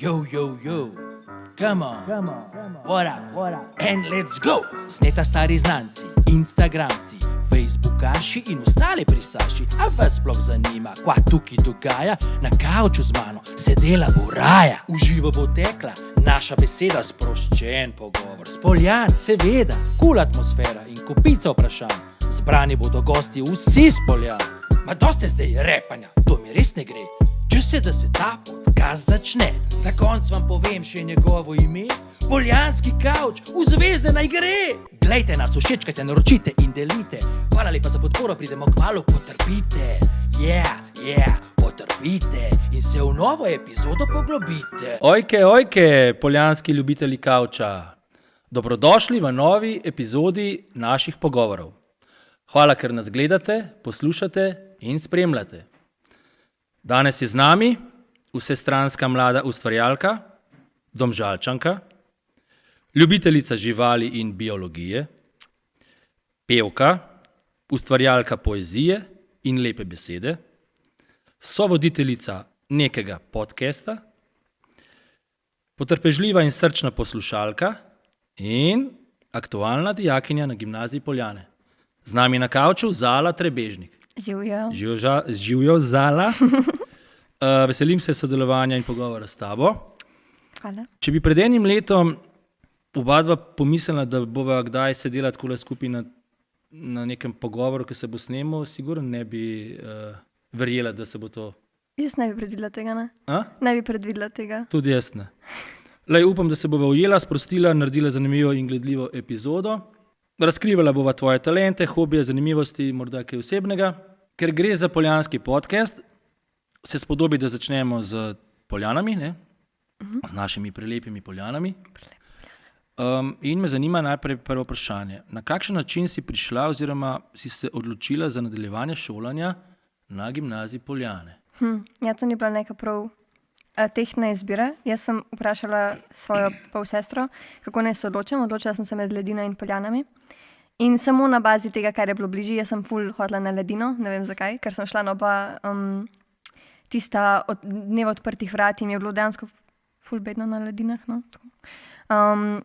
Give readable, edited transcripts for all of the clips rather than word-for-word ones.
Yo, yo, yo, come on, what up, and let's go. Sneta stari znanci, instagramci, facebookaši in ostali pristaši. A vas sploh zanima, kva tukaj dogaja? Na kavču z mano sedela bo raja. Uživo bo tekla naša beseda, sproščen pogovor. Spoljan, seveda, kul atmosfera in kupica vprašanj. Zbrani bodo gosti vsi spoljan. Ma dosti zdaj repanja, to mi res ne gre. Če se da se ta podcast začne. Za konc vam povem še njegovo ime. Poljanski kavč, v zvezde naj gre. Glejte nas, všečkajte, naročite in delite. Hvala lepa za podporo, pridemo kmalu, potrpite. Yeah, potrpite in se v novo epizodo poglobite. Ojke, poljanski ljubitelji kavča. Dobrodošli v novi epizodi naših pogovorov. Hvala, ker nas gledate, poslušate in spremljate. Danes je z nami vsestranska mlada ustvarjalka, Domžalčanka, ljubiteljica živali in biologije, pevka, ustvarjalka poezije in lepe besede, sovoditeljica nekega podcasta, potrpežljiva in srčna poslušalka in aktualna dijakinja na gimnaziji Poljane. Z nami na kavču Zala Trebežnik. Živjo, Zala. Veselim se sodelovanja in pogovora s tabo. Hvala. Če bi pred enim letom obadva pomislila, da bova kdaj sedela takole skupaj na nekem pogovoru, ki se bo snemal, sigurno ne bi verjela, da se bo to... Jaz ne bi predvidela tega, ne? A? Ne bi predvidela tega. Tudi jaz ne. Lej, upam, da se bova ujela, sprostila, naredila zanimivo in gledljivo epizodo. Razkrivala bova tvoje talente, hobije, zanimivosti, morda kaj osebnega. Ker gre za poljanski podcast, se spodobi, da začnemo z Poljanami, ne? Z našimi prelepimi Poljanami. In me zanima najprej prvo vprašanje. Na kakšen način si prišla oziroma si se odločila za nadaljevanje šolanja na gimnaziji Poljane? Ja, to ni bila neka prav tehtna izbira. Jaz sem vprašala svojo polsestro, kako naj se odločim. Odločila sem se med Ledino in Poljanami. In samo na bazi tega, kar je bilo bližje, jaz sem ful hodila na Ledino, ne vem zakaj, ker sem šla na oba tista dneva odprtih vrat in mi je bilo dejansko ful bedno na Ledinah. No?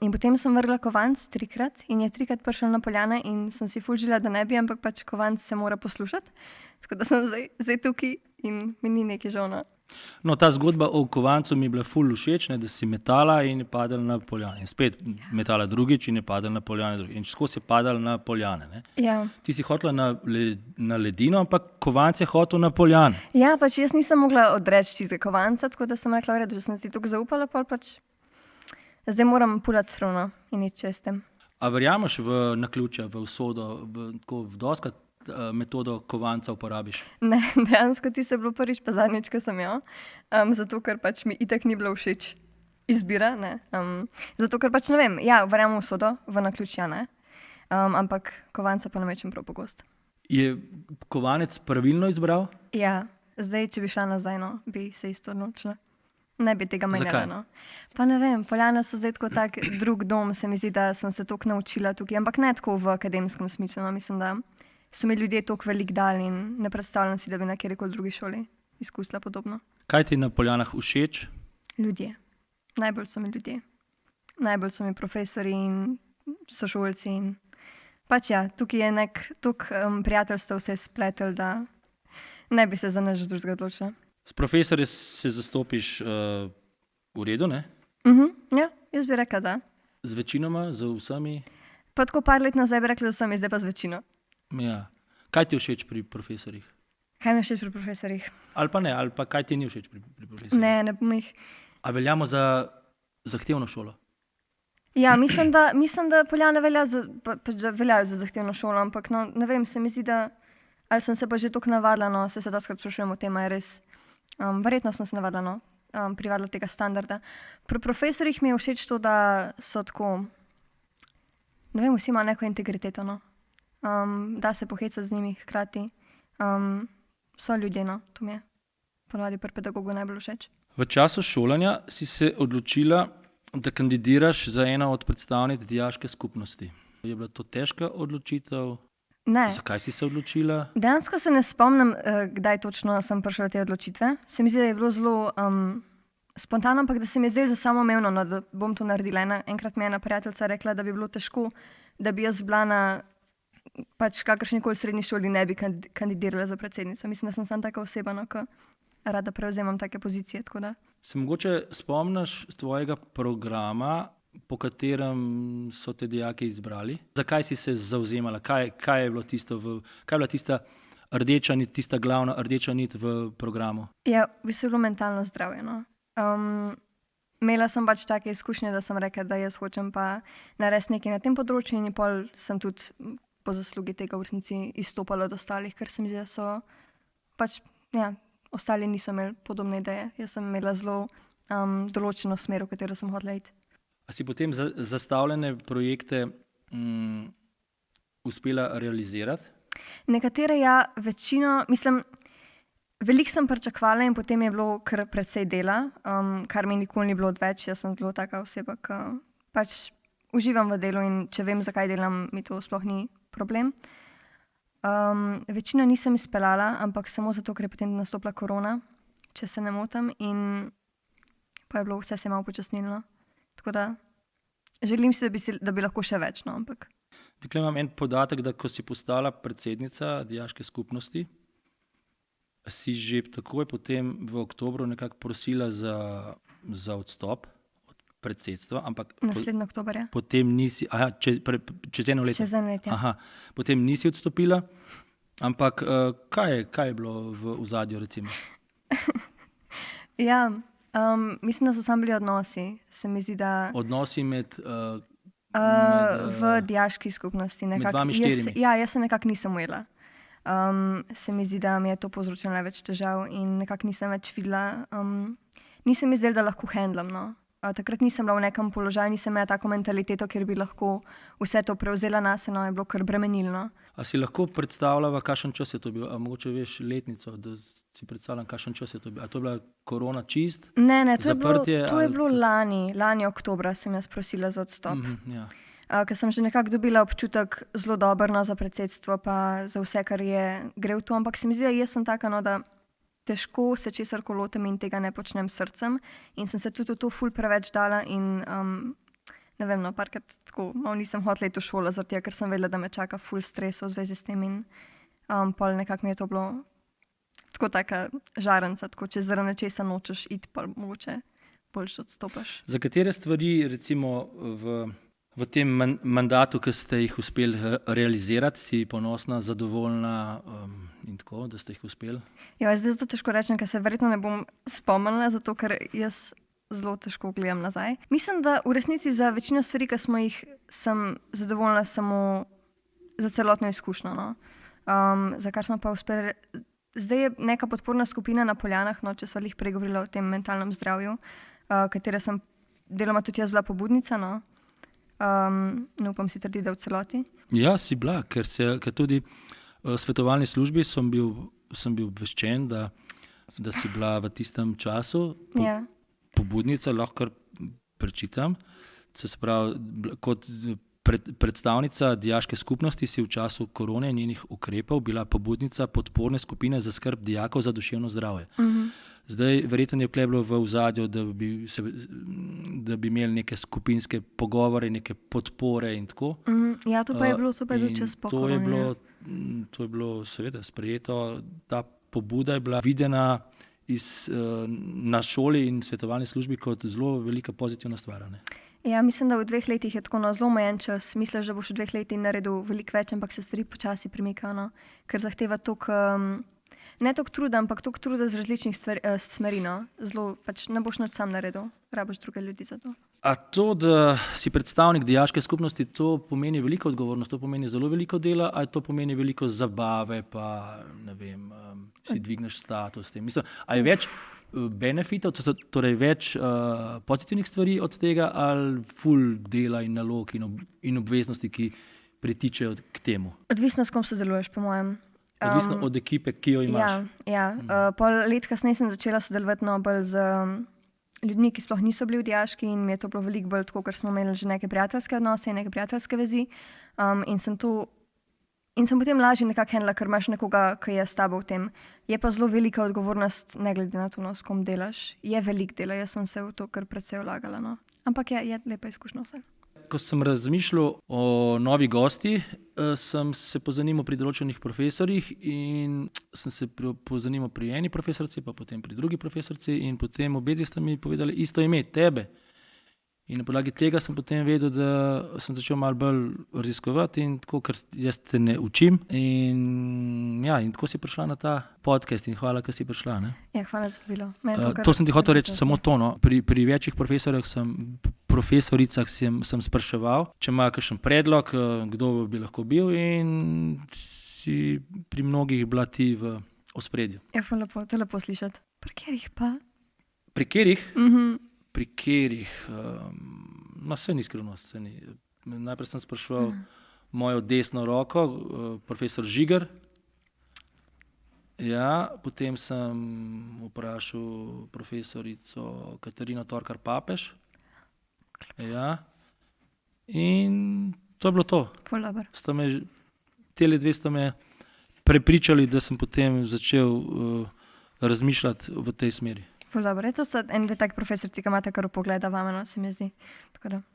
In potem sem vrgla kovanc 3-krat in je 3-krat prišel na Poljane in sem si ful želela, da ne bi, ampak pač kovanc se mora poslušati. Tako da sem zdaj tukaj in mi ni nekaj žal. No, ta zgodba o kovancu mi je bila ful všeč, ne, da si metala in je padala na Poljane. In spet metala drugič in je padala na Poljane drugič. In skozi je padala na Poljane. Ne. Ja. Ti si hotela na Ledino, ampak kovanc je hotel na Poljane. Ja, pač jaz nisem mogla odreči čistega kovanca, tako da sem rekla, v redu, da sem si tukaj zaupala, pač zdaj moram pulati strovno in iti čez tem. A verjameš v naključja, v usodo, v doskrat metodo kovanca uporabiš? Ne, dejansko ti se je bilo prvič pa zadnjič, ko sem jo. Zato, ker pač mi itak ni bila všeč izbira. Ne. Zato, ker pač ne vem, ja, verjamem v usodo, v naključja ne. Ampak kovanca pa ne mečem prav pogosto. Je kovanec pravilno izbral? Ja, zdaj, če bi šla nazaj, no, bi se isto odločila. Ne bi tega menjala. No. Pa ne vem, Poljane so zdaj tako tak drug dom, se mi zdi, da sem se toliko naučila tukaj, ampak ne tako v akademskem smislu. No. Mislim, da so mi ljudje toliko velik dali in ne predstavljam si, da bi na kjerkoli drugi šoli izkusila podobno. Kaj ti na Poljanah všeč? Ljudje. Najbolj so mi ljudje. Najbolj so mi profesori in sošolci. In pač ja, tukaj je toliko prijateljstva vse spletel, da ne bi se za nič drugega odločila. S profesorji se zastopiš v redu, ne? Ja, jaz bi rekla, da. Z večinoma, z vsemi? Pa tako par let nazaj bi rekla z vsemi, zdaj pa z večino. Ja. Kaj ti je všeč pri profesorjih? Kaj mi je všeč pri profesorjih? Ali pa ne, ali pa kaj ti ni všeč pri profesorjih? Ne bom jih. A veljamo za zahtevno šolo? Ja, mislim, da Poljane veljajo za zahtevno šolo, ampak no, ne vem, se mi zdi, da ali sem se pa že toliko navadila, no, se dostakrat sprašujem o tem, je res, verjetno sem se navadila, no, privadila tega standarda. Pri profesorjih mi je všeč to, da so tako, ne vem, vsi imajo neko integriteto, no. Da se pohecati z njimi hkrati. So ljudje, no, to mi je ponavadi pri pedagogu najbolj všeč. V času šolanja si se odločila, da kandidiraš za eno od predstavnic dijaške skupnosti. Je bila to težka odločitev? Ne. Zakaj si se odločila? Dejansko se ne spomnim, kdaj točno sem prišla do te odločitve. Se mi zdi, da je bilo zelo spontano, ampak da se mi je zdelo za samoumevno, no, da bom to naredila. Enkrat mi je ena prijateljica rekla, da bi bilo težko, da bi jaz bila na pač kakršnikoli srednji šoli ne bi kandidirala za predsednico. Mislim, da sem samo taka oseba, no, ki rada prevzemam take pozicije. Tako da. Se mogoče spomniš z tvojega programa, po katerem so te dijaki izbrali? Zakaj si se zavzemala? Kaj je bilo tisto, kaj je bila tista rdeča nit, tista glavna rdeča nit v programu? Ja, v bistvu je bilo mentalno zdravje. No. Imela sem pač take izkušnje, da sem rekla, da jaz hočem pa narediti nekaj na tem področju in pol sem tudi po zaslugi tega v resnici izstopala od ostalih, ker se mi zdi, da so pač, ja, ostali niso imeli podobne ideje. Jaz sem imela zelo določeno smer, v katero sem hotela iti. A si potem zastavljene projekte uspela realizirati? Nekatere ja, večino, mislim, veliko sem pričakovala in potem je bilo kar precej dela, kar mi nikoli ni bilo odveč. Jaz sem zelo taka oseba, ki pač uživam v delu in če vem, zakaj delam, mi to sploh ni problem. Večino nisem izpeljala, ampak samo zato, ker je potem nastopila korona, če se ne motim, in pa je bilo vse se malo počasnilo. Tako da želim si, da bi lahko še več. No, ampak. Tukaj imam en podatek, da ko si postala predsednica dijaške skupnosti, si že takoj potem v oktobru nekako prosila za odstop od predsedstva. Naslednji oktober, ja. Potem nisi, čez eno leto. Čez eno leto, ja. Aha, potem nisi odstopila, ampak kaj je bilo v ozadju, recimo? Ja, mislim, da so samo bili odnosi. Se mi zdi, da odnosi med v dijaški skupnosti. Med vami štirimi. Jaz se nekako nisem ujela. Se mi zdi, da mi je to povzročilo največ težav in nekako nisem več videla. Nisem mi zdela, da lahko handlam. No. Takrat nisem bila v nekem položaju, nisem imela tako mentaliteto, ker bi lahko vse to prevzela na sebe, je bilo kar bremenilno. A si lahko predstavljala, kakšen čas je to bil? A mogoče veš letnico, da si predstavljam, kakšen čas je to bil? A to je bila korona čist? Ne, to zaprtje, je bilo lani oktobra sem jaz prosila za odstop. Ja. Ker sem že nekako dobila občutek zelo dobro za predsedstvo pa za vse, kar gre v to, ampak se mi zdi, da jaz sem taka, no, da težko se česar lotim in tega ne počnem s srcem in sem se tudi v to ful preveč dala in ne vem, no, parkrat tako malo nisem hotela iti v šolo, zaradi tega, ker sem vedela, da me čaka ful stresa v zvezi s tem in pol nekako mi je to bilo tako taka žarenca, tako če zaradi nečesa nočeš iti, pa mogoče boljše odstopaš. Za katere stvari recimo v tem mandatu, ki ste jih uspeli realizirati, si ponosna, zadovoljna in tako, da ste jih uspeli? Ja, zdaj je to težko rečem, ker se verjetno ne bom spomnila, zato ker jaz zelo težko gledam nazaj. Mislim, da v resnici za večino stvari, ki smo jih, sem zadovoljna samo za celotno izkušnjo. No. Za kar smo pa uspeli. Zdaj je neka podporna skupina na Poljanah, no, če sva jih pregovorila o tem mentalnem zdravju, katere sem deloma tudi jaz bila pobudnica, no. Ne upam si trditi, da v celoti. Ja, si bila, ker tudi v svetovalni službi sem bil obveščen, da si bila v tistem času pobudnica, lahko kar prečitam. Se pravi, kot predstavnica dijaške skupnosti si v času korone in njenih ukrepov bila pobudnica podporne skupine za skrb dijakov za duševno zdravje. Zdaj, verjetno je bilo v ozadju, da bi imeli neke skupinske pogovore, neke podpore in tako. Ja, to pa je bilo čez pokorone. To je bilo seveda sprejeto. Ta pobuda je bila videna na šoli in svetovalni službi kot zelo velika pozitivna stvar. Ja, mislim, da v 2 letih je tako zelo omejen čas. Misliš, da boš v 2 letih naredil veliko več, ampak se stvari počasi premikajo, no? Ker zahteva ne toliko truda, ampak toliko truda z različnih smeri. No? Zelo pač ne boš nič sam naredil, rabiš druge ljudi za to. A to, da si predstavnik dijaške skupnosti, to pomeni veliko odgovornost, to pomeni zelo veliko dela, ali to pomeni veliko zabave, pa ne vem, si dvigneš status. Mislim, a je več benefitov, torej več pozitivnih stvari od tega, ali ful dela in nalog in obveznosti, ki pritičejo k temu? Odvisno, s kom sodeluješ, po mojem. Odvisno od ekipe, ki jo imaš. Ja. Pol let kasneje sem začela sodelovati bolj z ljudmi, ki sploh niso bili v dijaški in mi je to bilo veliko bolj tako, ker smo imeli že neke prijateljske odnose in neke prijateljske vezi in sem to In sem potem lažje nekako handla, ker imaš nekoga, ki je s tabo v tem. Je pa zelo velika odgovornost, ne glede na to, s kom delaš. Je velik dela, jaz sem se v to kar precej vlagala. No. Ampak je lepa izkušnja vse. Ko sem razmišljal o novi gosti, sem se pozanimal pri določenih profesorjih in sem se pozanimal pri eni profesorci, pa potem pri drugi profesorci in potem obedve sta mi povedali isto ime, tebe. In na podlagi tega sem potem vedel, da sem začel malo bolj raziskovati in tako, ker jaz te ne učim. In tako si prišla na ta podcast in hvala, ker si prišla. Ne? Ja, hvala za povabilo. To sem ti hotel reči samo to. No. Pri večjih profesoricah sem spraševal, če ima kakšen predlog, kdo bi lahko bil in si pri mnogih bila ti v ospredju. Ja, hvala lepo, to je lepo slišati. Pri katerih pa? Pri katerih? Pri katerih, vse ni skrivnost. Najprej sem spraševal mojo desno roko, profesor Žigar. Ja, potem sem vprašal profesorico Katarino Torkar-Papež. Ja, in to je bilo to. Tele dve sta me prepričali, da sem potem začel razmišljati v tej smeri. Dobro, to so eni taki profesorci, ki imate kar pogleda vame, no, se mi zdi.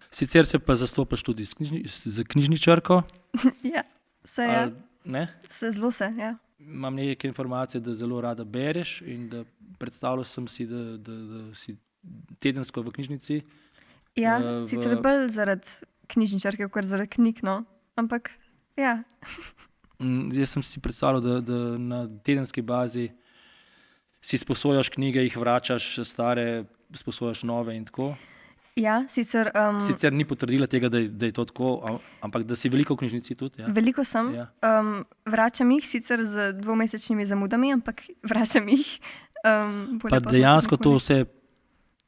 Sicer se pa zastopaš tudi z knjižničarko. Ja, se je. Ne? Se zelo se, ja. Imam nekaj informacije, da zelo rada bereš in da predstavljal sem si, da si tedensko v knjižnici. Ja, sicer bolj zaradi knjižničarke, kot zaradi knjig, no. Ampak, ja. Jaz sem si predstavljal, da na tedenski bazi si sposojaš knjige, jih vračaš, stare, sposojaš nove in tako. Ja, sicer... Sicer ni potrdila tega, da je to tako, ampak da si veliko v knjižnici tudi. Ja. Veliko sem. Ja. Vračam jih sicer z 2-mesečnimi zamudami, ampak vračam jih. Pa dejansko to vse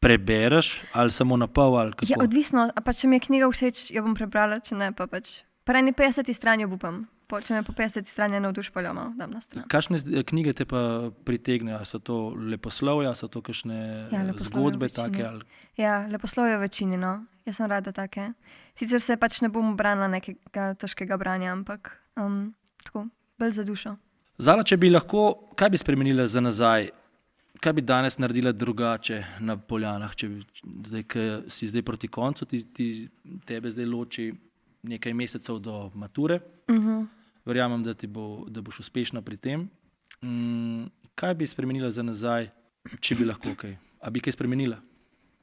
prebereš ali samo na pol ali kako? Ja, odvisno. Pa če mi je knjiga všeč, jo bom prebrala, če ne, pa pač. Pri eni 50 strani jo upam. Če me po 50 strani navduš, pa jo dam na stran. Kakšne knjige te pa pritegnejo? So to leposlovja, so to kakšne zgodbe take? Ali... Ja, leposlovje v večini, no. Jaz sem rada take. Sicer se pač ne bom branila nekega težkega branja, ampak tako, bolj za dušo. Zala, če bi lahko, kaj bi spremenila za nazaj? Kaj bi danes naredila drugače na Poljanah? Ker si zdaj proti koncu, tebe zdaj loči nekaj mesecev do mature. Verjamem, da boš uspešna pri tem. Kaj bi spremenila za nazaj, če bi lahko kaj? A bi kaj spremenila?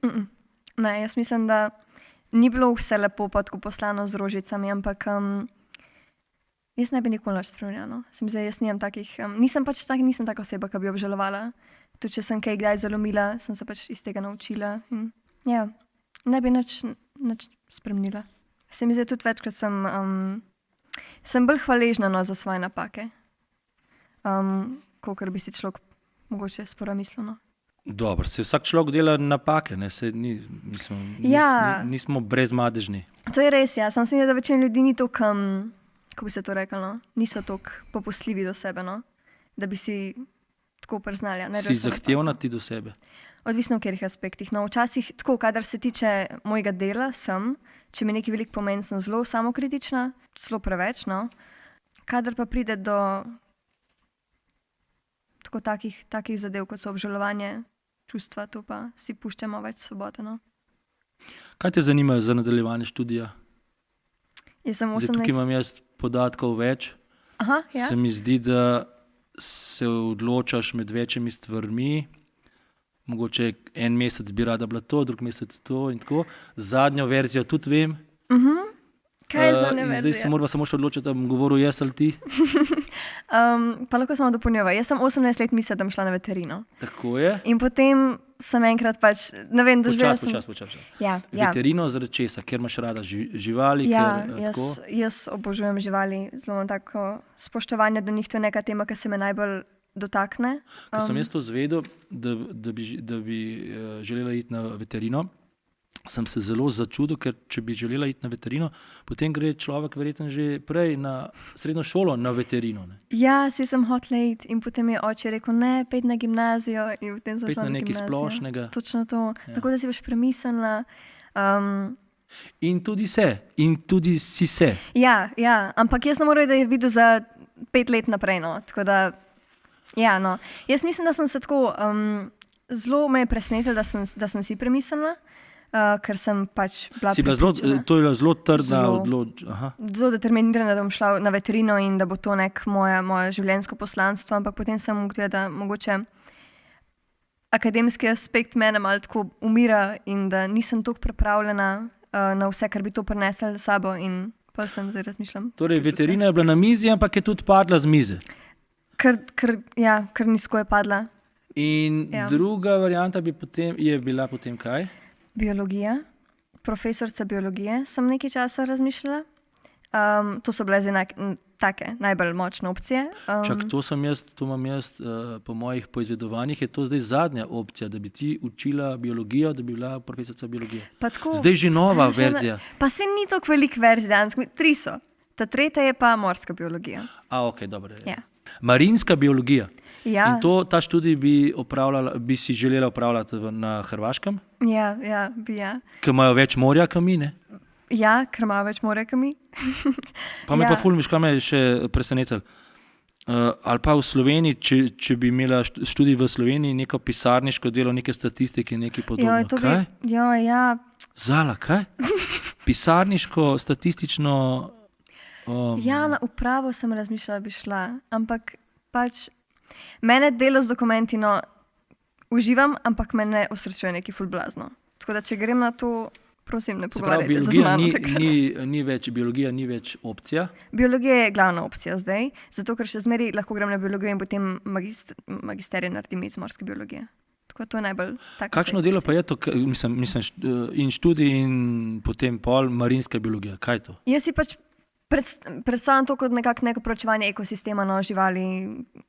Ne, jaz mislim, da ni bilo vse lepo tako poslano z rožicami, ampak jaz ne bi nikoli več spremenila. No. Jaz nisem taka oseba, ki bi obžalovala. Tudi če sem kaj kdaj zalomila, sem se pač iz tega naučila. In, ja, ne bi nič spremenila. Se mi zdi tudi večkrat sem bolj hvaležna za svoje napake, kakor bi si človek mogoče spora mislil. No. Dobro, se vsak človek dela napake, ne? Nismo brezmadežni. To je res, ja. Sam se mi zdi, da večina ljudi ni toliko, kako bi se to reklo, no? Niso toliko popustljivi do sebe, no? Da bi si tako priznali. Si zahtevna ti do sebe? Odvisno v katerih aspektih. No, včasih tako, kadar se tiče mojega dela, če mi nekaj veliko pomeni, sem zelo samokritična, zelo preveč, no. Kadar pa pride do tako takih zadev, kot so obžalovanje, čustva, to pa si puščamo več svobode, no. Kaj te zanima za nadaljevanje študija? Zdaj, tukaj imam jaz podatkov več. Aha, ja. Se mi zdi, da se odločaš med večjimi stvarmi. Mogoče en mesec bi rada bila to, drug mesec to in tako. Zadnjo verzijo tudi vem. Kaj je zadnja verzija? Zdaj se morava samo še odločiti, da bom govoril jaz ali ti. Pa lahko samo dopolnjava. Jaz sem 18 let mislila, da bom šla na veterino. Tako je. In potem sem enkrat pač, ne vem, doživela sem... Počas. Ja. Veterino zaradi česa? Ker imaš rada živali? Ja, jaz obožujem živali. Zelo imam tako spoštovanje do njih. To je neka tema, ki se me najbolj dotakne. Ko sem jaz to zvedel, da bi želela iti na veterino, sem se zelo začudil, ker če bi želela iti na veterino, potem gre človek verjetno že prej na srednjo šolo na veterino. Ne? Ja, sem hotela iti in potem je oče rekel, ne, pet na gimnazijo in potem sem šla na nekaj gimnazijo. Splošnega. Točno to. Ja. Tako da si boš premislila. In tudi si se. Ja, ampak jaz ne morem, da je videl za 5 let naprej. No. Tako da, ja, no. Jaz mislim, da sem se tako, zelo me je presenetilo, da sem si premislila, ker sem pač bila prepričana. To je bila zelo trdna Zelo determinirana, da bom šla na veterino in da bo to nek moje življenjsko poslanstvo, ampak potem sem ugotovila, da mogoče akademski aspekt mene malo tako umira in da nisem toliko pripravljena na vse, kar bi to prinesla s sabo in pa sem zdaj razmišljam. Torej, veterina je bila na mizi, ampak je tudi padla z mize. Ker nizko je padla. In druga varianta je bila potem kaj? Biologija. Profesorica biologije sem nekaj časa razmišljala. To so bile take najbolj močne opcije. To imam jaz po mojih poizvedovanjih, je to zdaj zadnja opcija, da bi ti učila biologijo, da bi bila profesorica biologije. Zdaj že nova verzija. Pa se ni toliko velik verzij danes, 3 so. Ta tretja je pa morska biologija. Ok, dobro. Ja. Marinska biologija. Ja. In ta študij bi si želela opravljati na Hrvaškem? Ja, bi. Ker imajo več morja, kot mi, ne? Ja, ker imajo več morja, kot mi. Pa me pa fulmiš, kaj me je še presenetilo. Ali pa v Sloveniji, če bi imela študij v Sloveniji, neko pisarniško delo, neke statistike, nekaj podobno. Kaj? Ja. Zala, kaj? Pisarniško, statistično... Ja, na upravo sem razmišljala, da bi šla, ampak pač mene delo z dokumenti, uživam, ampak me ne osrečuje neki ful blazno. Tako da, če grem na to, prosim, ne pogovarjajte za mano takrat. Biologija ni več opcija? Biologija je glavna opcija zdaj, zato ker še zmeraj lahko grem na biologijo in potem magisterij naredim iz morske biologije. Tako to je najbolj tako. Kakšno delo pa je to, mislim, in študij in potem pol marinska biologija? Kaj je to? Jaz si pač predstavljam to kot neko proučevanje ekosistema, živali,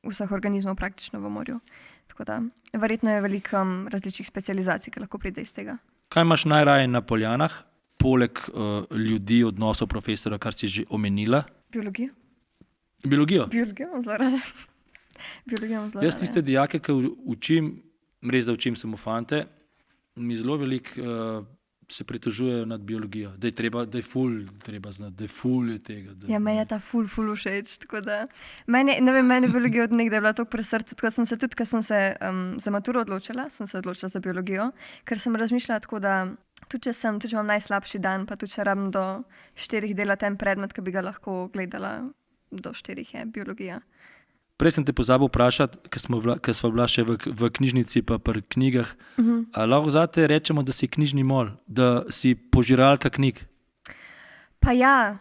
vseh organizmov praktično v morju. Tako da verjetno je veliko različnih specializacij, ki lahko pride iz tega. Kaj imaš najraje na Poljanah, poleg ljudi, odnosov profesora, kar si že omenila? Biologijo. Biologijo imam zelo rada. Jaz tiste dijake, ki učim, res da učim samo fante, mi zelo veliko se pritožujejo nad biologijo, da je ful treba znati, da je ful je tega. Ja, meni je ta ful všeč, tako da meni je biologija od nekdaj bila toliko pri srcu, tako sem se tudi, ko sem se za maturo odločila, sem se odločila za biologijo, ker sem razmišljala tako, da tudi če imam najslabši dan, pa tudi če rabim do 4 delati en predmet, ki bi ga lahko gledala do 4 je biologija. Prej sem te pozabil vprašati, ker smo bila še v knjižnici pa pri knjigah. Ali lahko zate rečemo, da si knjižni mol, da si požiralka knjig? Pa ja,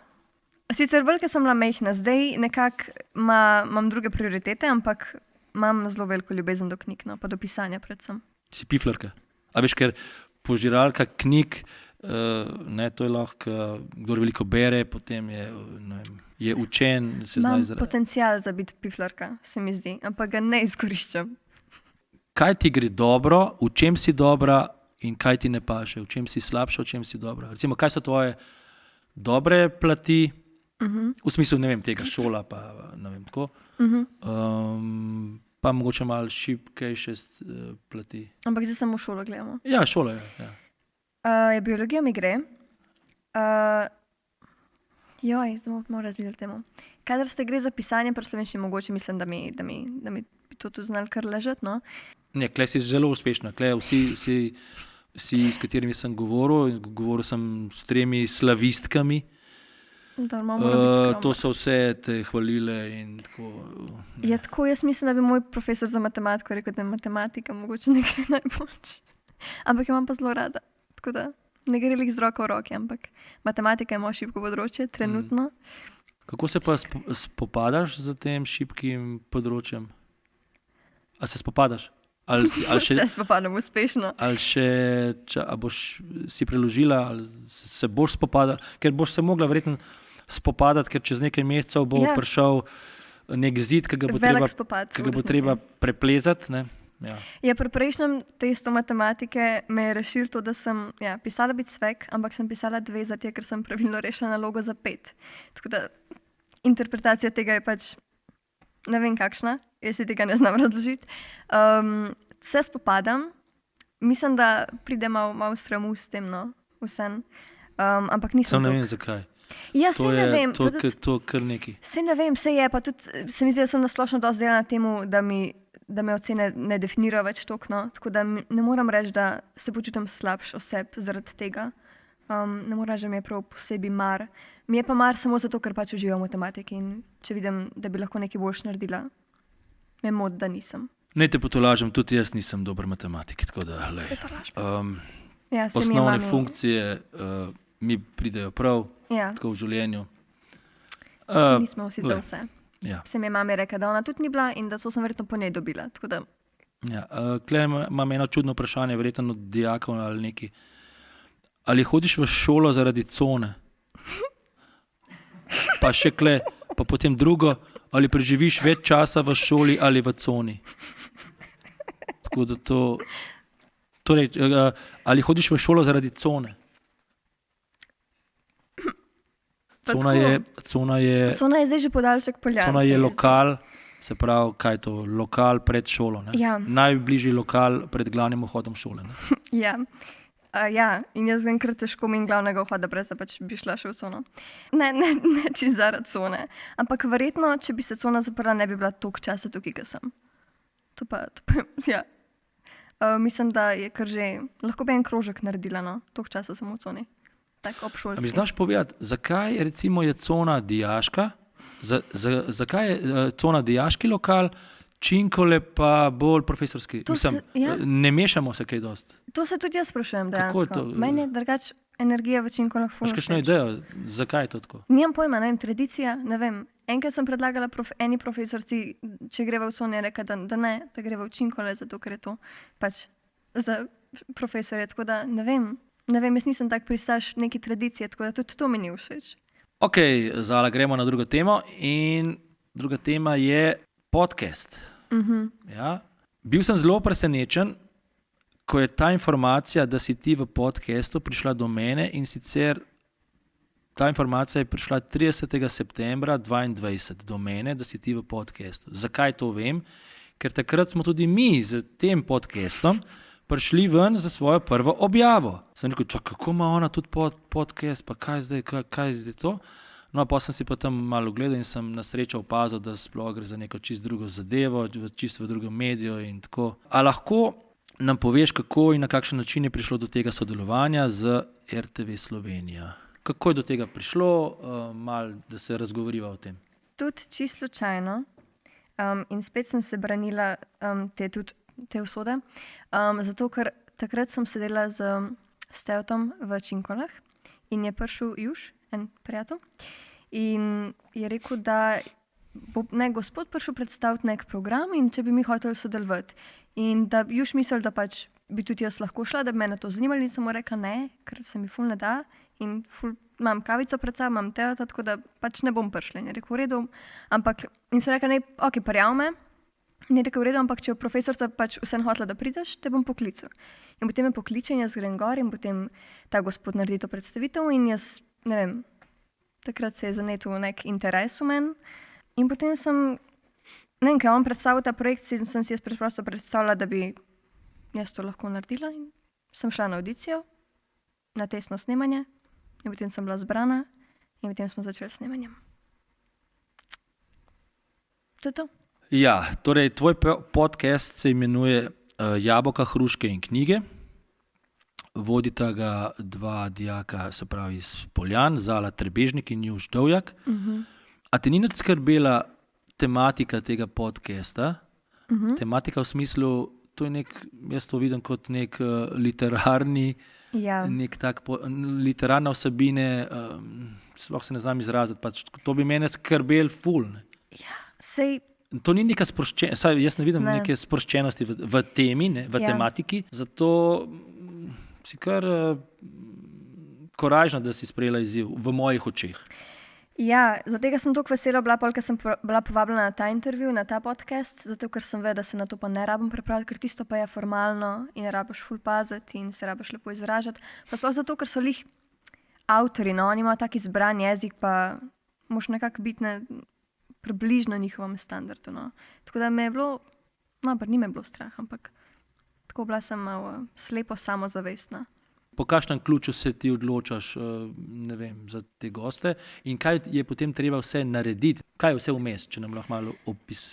sicer bolj, ker sem bila majhna, zdaj nekako imam druge prioritete, ampak imam zelo veliko ljubezen do knjig, pa do pisanja predvsem. Si piflarka? A veš, ker požiralka knjig, to je lahko, kdor veliko bere, potem je učen. Imam potencial za biti piflarka, se mi zdi, ampak ga ne izkoriščam. Kaj ti gre dobro, v čem si dobra in kaj ti ne paše, v čem si slabša, v čem si dobra? Recimo, kaj so tvoje dobre plati, v smislu, ne vem, tega šola, pa ne vem tako, pa mogoče malo šibkejše plati. Ampak zdaj samo šolo gledamo. Ja, šola je, ja. Biologija mi gre. Zdaj moram razmišljati temu. Kadar se gre za pisanje pri slovenščini, mogoče mislim, da mi bi to tudi znali kar ležati, no? Ne, klej si zelo uspešna. Klej vsi, s katerimi sem govoril sem s 3 slavistkami. To so vse te hvalile in tako. Ja, tako, jaz mislim, da bi moj profesor za matematiko rekel, da je matematika mogoče ne gre najboljš. Ampak jo imam pa zelo rada. Tako da ne gre z roko v roki, ampak matematika je moje šibko področje, trenutno. Kako se pa spopadaš z tem šibkim področjem? A se spopadaš? Se spopadam uspešno. Ali boš si preložila, ali se boš spopadala? Ker boš se mogla verjetno spopadati, ker čez nekaj mesecev bo prišel nek zid, ki ga bo treba preplezati, ne? Ja, pri prejšnjem testu matematike me je rešil to, da sem pisala biti svek, ampak sem pisala 2 zato, ker sem pravilno rešila nalogo za 5. Tako da interpretacija tega je pač ne vem kakšna, jaz si tega ne znam razložiti. Se spopadam, mislim, da pride malo stramu s tem, vsem. Ampak nisem. Sam ne vem, zakaj. Ja, se ne vem. To kar neki. Se ne vem, se je, pa tudi se mi zdi, da sem nasplošno dosti delala na temu, da me ocene ne definirajo več toliko, no? Tako da ne moram reči, da se počutim slabš oseb zaradi tega. Ne moram reči, da mi je prav posebej mar. Mi je pa mar samo zato, ker pač uživam v matematiki in če vidim, da bi lahko nekaj boljš naredila, me moti, da nisem. Ne te potolažem, tudi jaz nisem dober matematik, tako da, Ja, se mi je osnovne mami- funkcije mi pridejo prav, Ja, tako v življenju. se nismo vsi za glej. vse. Ja. Se mi je mami rekla, da ona tudi ni bila in da so sem verjetno po njej dobila. Tako da, Ja, Klej imam eno čudno vprašanje, verjetno od dijakov ali neki. Ali hodiš v šolo zaradi cone? Pa še kle, pa potem drugo, ali preživiš več časa v šoli ali v coni? Tako da to... Torej, ali hodiš v šolo zaradi cone? Cona je Cona je zdaj že podaljšek Poljan. Cona se je mi zdi. lokal, se pravi, kaj je to, lokal pred šolo. Ne? Ja. Najbližji lokal pred glavnim vhodom šole. Ne? Ja. Ja, in jaz vem, ker težko mi glavnega vhoda, brez da pač bi šla še v cono. Ne čisto zaradi cone. Ampak verjetno, če bi se cona zaprla, ne bi bila toliko časa tukaj, kot sem. To pa ja. Mislim, da je kar že, lahko bi en krožek naredila, no, toliko časa sem v coni. Tako A mi obšolski. znaš povedati, zakaj recimo je cona dijaška, zakaj je cona dijaški lokal, činkole pa bolj profesorski? To Mislim, ja. ne mešamo se kaj dosti. To se tudi jaz sprašujem Kako je dejansko. to? Meni je drugače energija v činkolah Imaš fulno kakšno všeč. idejo, zakaj je to tako? Nimam pojma, ne vem, tradicija, ne vem. Enkrat sem predlagala eni profesorci, če greva v cono, je rekla, da ne, da greva v činkole, zato ker je to pač za profesorje. Tako da ne vem, jaz nisem tak pristaš neki tradicije, tako da tudi to mi ni všeč. Ok, Zala, gremo na drugo temo in druga tema je podcast. Ja. Bil sem zelo presenečen, ko je ta informacija, da si ti v podcastu prišla do mene, in sicer ta informacija je prišla 30. septembra 2022 do mene, da si ti v podcastu. Zakaj to vem? Ker takrat smo tudi mi z tem podcastom prišli ven za svojo prvo objavo. Sem rekel, kako ima ona tudi podcast, pa kaj je zdaj to? No, pa sem si pa tam malo gledal in sem na srečo opazil, da sploh gre za neko čisto drugo zadevo, čisto v drugem mediju in tako. A lahko nam poveš, kako in na kakšen način je prišlo do tega sodelovanja z RTV Slovenija? Kako je do tega prišlo, malo, da se razgovoriva o tem? Tudi čisto slučajno. In spet sem se branila te usode. Zato, ker takrat sem sedela z Steotom v Činkolah in je prišel Juš, en prijatelj, in je rekel, da bo gospod prišel predstaviti nek program in če bi mi hoteli sodelovati. In da Juš mislil, da pač bi tudi jaz lahko šla, da bi me to zanimalo, in sem mu rekla ne, ker se mi ful ne da in ful imam kavico pred sabo, imam teata, tako da pač ne bom prišla. In je rekel, v redu, ampak, in sem rekla, ne, ok, prijav me. In je rekel, v redu, ampak če je profesorca pač vseeno hotela, da prideš, te bom poklical. In potem me pokliče in jaz grem gor in potem ta gospod naredi to predstavitev in jaz, ne vem, takrat se je zanetil nek interes v meni. In potem sem, ne vem, kaj on predstavil ta projekt, sem si jaz preprosto predstavljala, da bi jaz to lahko naredila in sem šla na audicijo, na testno snemanje in potem sem bila zbrana in potem smo začeli s snemanjem. To je to. Ja, torej tvoj podcast se imenuje Jabolka, hruške in knjige. Vodita ga dva dijaka, se pravi iz Poljan, Zala Trebežnik in Juš Dovjak. A te ni nič skrbela tematika tega podcasta? Tematika v smislu, to je nek, jaz to vidim kot nek literarni, Ja. nek tak literarna vsebine, sploh se ne znam izraziti, pač to bi mene skrbel ful. Ne. Sej, To ni neka sproščenost, saj jaz ne vidim neke sproščenosti v temi, ne, v tematiki, zato si kar korajžna, da si sprejela izziv v mojih očeh. ja, zato sem toliko vesela bila, ker sem bila povabljena na ta intervju, na ta podcast, zato ker sem vedela, da se na to pa ne rabim pripraviti, ker tisto pa je formalno in rabiš ful paziti in se rabiš lepo izražati. Pa sploh zato, ker so lih avtori, no, oni imajo tak izbran jezik, pa moš nekako biti približno njihovem standardu. No. Tako da me je bilo, no, pa ni me bilo strah, ampak tako bila sem malo slepo samozavestna. Po kakšnem ključu se ti odločaš ne vem, za te goste in kaj je potem treba vse narediti? Kaj je vse vmes, če nam lahko malo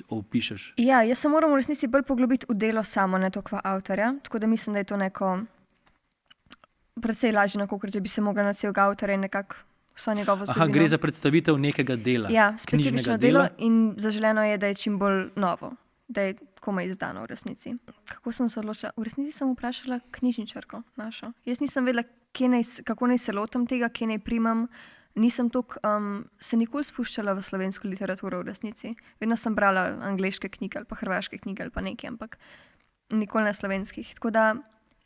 opišeš? Ja, jaz se moram v resnici bolj poglobiti v delo samo, ne toliko v avtorja, tako da mislim, da je to neko precej lažje, kot če bi se mogla na celega avtorja in nekako vso njegovo zgodovino. Aha, gre za predstavitev nekega dela. Ja, specifično delo in zaželeno je, da je čim bolj novo, da je komaj izdano v resnici. Kako sem se odločila? V resnici sem vprašala knjižničarko našo. Jaz nisem vedela, kako naj se lotim tega, kje naj primam. Nisem se nikoli spuščala v slovensko literaturo v resnici. Vedno sem brala angleške knjige ali pa hrvaške knjige ali pa nekaj, ampak nikoli ne slovenskih. Tako da,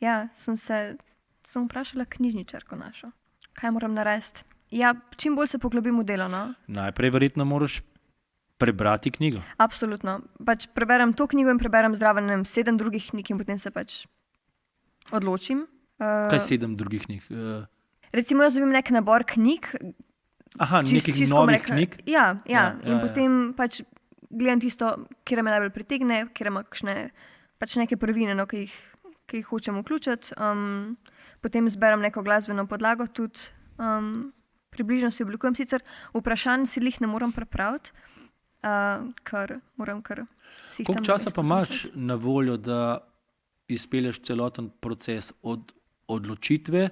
ja, sem vprašala knjižničarko našo. Kaj moram narediti? Ja, čim bolj se poglobim v delo, no. Najprej verjetno moraš prebrati knjigo. Absolutno. Pač preberem to knjigo in preberem zraven 7 drugih knjig in potem se pač odločim. Kaj 7 drugih knjig? Recimo jaz dobim nek nabor knjig. Aha, nekih novih knjig? Ja, in potem pač gledam tisto, kjer me najbolj pritegne, kjer ima pač neke prvine, no, ki jih hočem vključiti. Potem zberem neko glasbeno podlago tudi. Približno si oblikujem, sicer vprašanj si jih ne moram prepraviti, ker moram si jih tam. Koliko časa pa imaš na voljo, da izpelješ celoten proces od odločitve,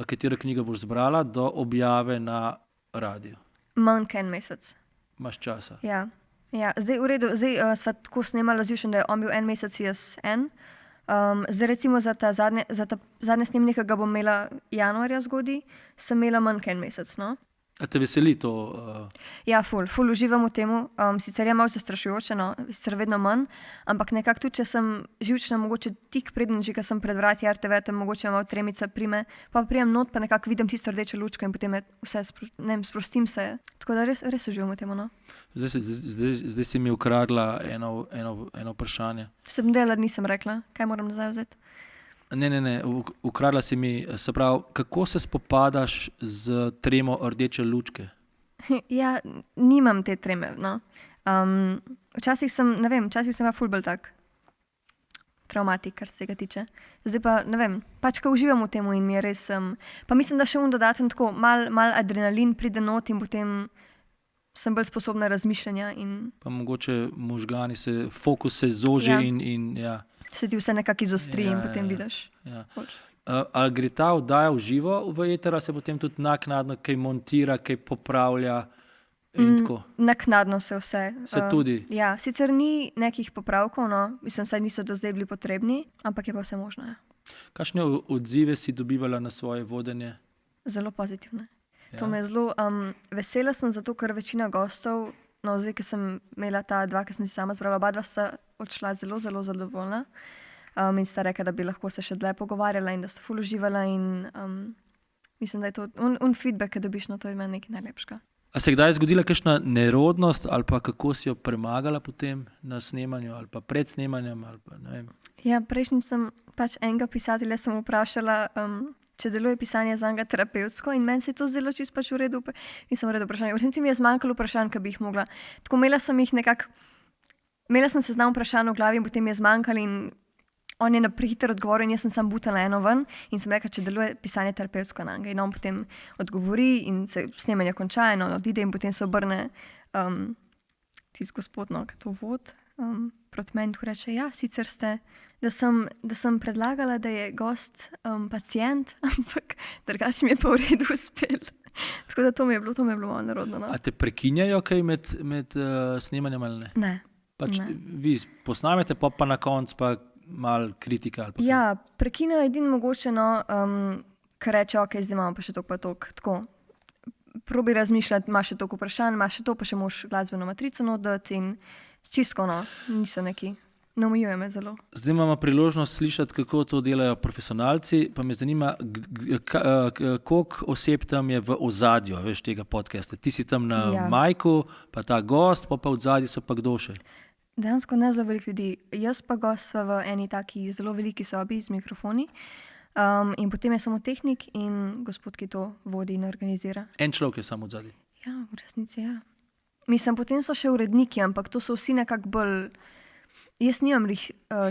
katero knjigo boš zbrala, do objave na radiju? Manj kot en mesec. Imaš časa? Ja. Zdaj v redu, sva tako snemala z Jušem, da je on bil en mesec, jaz en. Zdaj recimo za ta zadnje snemanje, ki ga bom imela januarja zgodaj, sem imela manj kot en mesec, no. A te veseli to? Ja, ful uživam v temu. Sicer je malo zastrašujoče, no, sicer vedno manj, ampak nekako tudi, če sem živčna, mogoče tik preden že, ko sem pred vrati RTV, tam mogoče malo tremica prime, pa prijem not, pa nekako vidim tisto rdečo lučko in potem vse, sprostim se. Tako da res uživam v temu, no. Zdaj si mi ukradla eno vprašanje. Sem delala, nisem rekla, kaj moram nazaj vzeti. Ne, ukradla si mi, se pravi, kako se spopadaš z tremo rdeče lučke? Ja, nimam te treme, no. Včasih sem ful bolj tak traumatik, kar se tega tiče. Zdaj pa, ne vem, pač ko uživam v temu in mi je res, pa mislim, da še dodaten tako, mal adrenalin pride not in potem sem bolj sposobna razmišljanja in... Pa mogoče možgani fokus se zoži in ja. Se ti vse nekako izostri in potem vidiš. Ja. Ali gre ta oddaja v živo v eter, ali se potem tudi naknadno kaj montira, kaj popravlja in tako? Naknadno se vse. Se tudi? Ja, sicer ni nekih popravkov, no, mislim, saj niso do zdaj bili potrebni, ampak je pa vse možno, ja. Kakšne odzive si dobivala na svoje vodenje? Zelo pozitivne. Ja. To me je zelo, vesela sem zato, ker večina gostov, no, zdaj, ki sem imela ta 2, ki sem si sama zbrala, oba 2 sta odšla zelo, zelo zadovoljna in sta rekla, da bi lahko se še dlje pogovarjala in da sta ful uživala in mislim, da je to feedback, ki dobiš, no, to je meni nekaj najlepšega. A se je kdaj zgodila kakšna nerodnost ali pa kako si jo premagala potem na snemanju ali pa pred snemanjem ali pa ne vem? Ja, prejšnjič sem pač enega pisatelja sem vprašala, če deluje pisanje zanj terapevtsko in meni se je to zdelo čisto pač v redu in sem v redu vprašanje. V resnici mi je zmanjkalo vprašanj, ki bi jih mogla. Tako imela sem seznam vprašanj v glavi in potem je zmanjkalo in on je na prehiter odgovoril in jaz sem sam butala eno ven in sem rekla, če deluje pisanje terapevtsko nanj. In on potem odgovori in se snemanje konča in on odide in potem se obrne tisti gospod, no, ki to vod proti meni in tako reče, ja, sicer ste, da sem predlagala, da je gost pacient, ampak drugače mi je pa v redu uspel. Tako da to mi je bilo malo nerodno. No. A te prekinjajo kaj med snemanjem ali ne? Ne. Pač vi posnamete, pa na koncu pa malo kritika? Ali pa ja, prekinejo edino mogoče, no, ker reče, ok, zdaj imamo pa še toliko pa toliko. Tako, probi razmišljati, imaš še toliko vprašanj, imaš še to, pa še moš glasbeno matrico nodati in čisto, no, niso neki, ne omejuje me zelo. Zdaj imamo priložnost slišati, kako to delajo profesionalci, pa me zanima, koliko oseb tam je v ozadju, veš, tega podcasta. Ti si tam na majku, pa ta gost, pa v ozadju so pa kdo še? Dejansko ne zelo veliko ljudi. Jaz pa gost sva v eni taki zelo veliki sobi z mikrofoni in potem je samo tehnik in gospod, ki to vodi in organizira. En človek je samo odzadaj? Ja, v resnici, ja. Mislim, potem so še uredniki, ampak to so vsi nekako bolj... Jaz nimam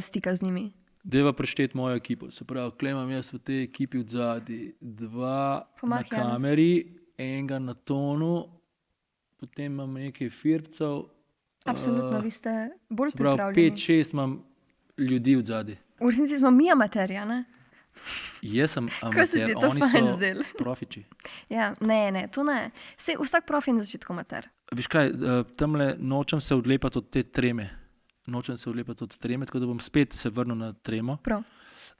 stika z njimi. Deva prešteti mojo ekipo. Se pravi, klemam jaz v tej ekipi od zadaj, 2 na kameri, enega na tonu, potem imam nekaj fircev. Absolutno, vi ste bolj Se pravi, pripravljeni. 5-6 imam ljudi od zadaj. V resnici smo mi amaterja, ne? Jaz sem Kako se ti amater, je to oni fajn so zdelo? profiči. Ja, ne, to ne. Sej, vsak profi je na začetku amater. Veš kaj, tamle nočem se odlepati od te treme. Tako da bom spet se vrnil na tremo. Prav.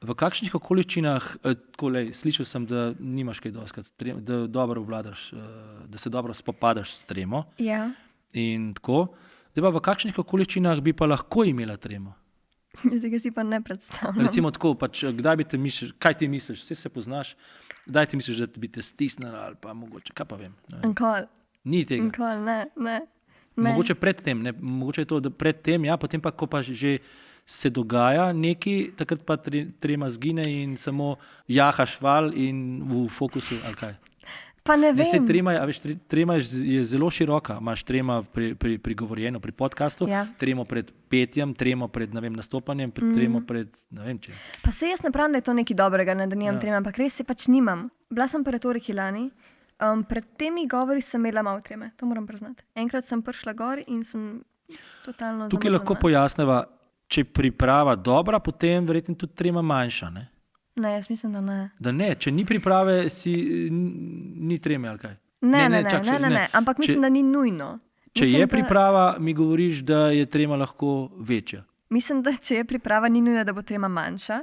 V kakšnih okoliščinah, slišal sem, da nimaš kaj doskrat, da dobro obvladaš, da se dobro spopadaš s tremo Ja. in tako. Zdaj pa v kakšnih okoliščinah bi pa lahko imela tremo? Zdaj ga si pa ne predstavljam. Recimo tako, kdaj bi te misliš, kaj ti misliš, vse se poznaš, kdaj ti misliš, da bi te stisnila ali pa mogoče, kaj pa vem. Ne vem. Nikoli, Ni tega. nikoli, ne. Mogoče predtem, mogoče je to, da predtem, ja, potem pa, ko pa že se dogaja nekaj, takrat pa trema zgine in samo jahaš val in v fokusu, ali kaj. Pa ne Ne, saj vem. trema je zelo široka. Imaš trema pri govorjenju, pri podcastu, Ja. tremo pred petjem, tremo pred nastopanjem, tremo pred ne vem če. Pa se jaz ne pravim, da je to nekaj dobrega, ne, da nimam treme, ampak res se pač nimam. Bila sem po retoriki lani, pred temi govori sem imela malo treme, to moram priznati. Enkrat sem prišla gor in sem totalno Tukaj lahko zamrznjena. pojasneva, če je priprava dobra, potem verjetno tudi trema manjša. Ne? Ne, jaz mislim, da ne. Da ne, če ni priprave, ni treme ali kaj. Ne, ampak mislim, da ni nujno. Če Mislim, je da- priprava, mi govoriš, da je trema lahko večja. Mislim, da če je priprava, ni nujno, da bo trema manjša,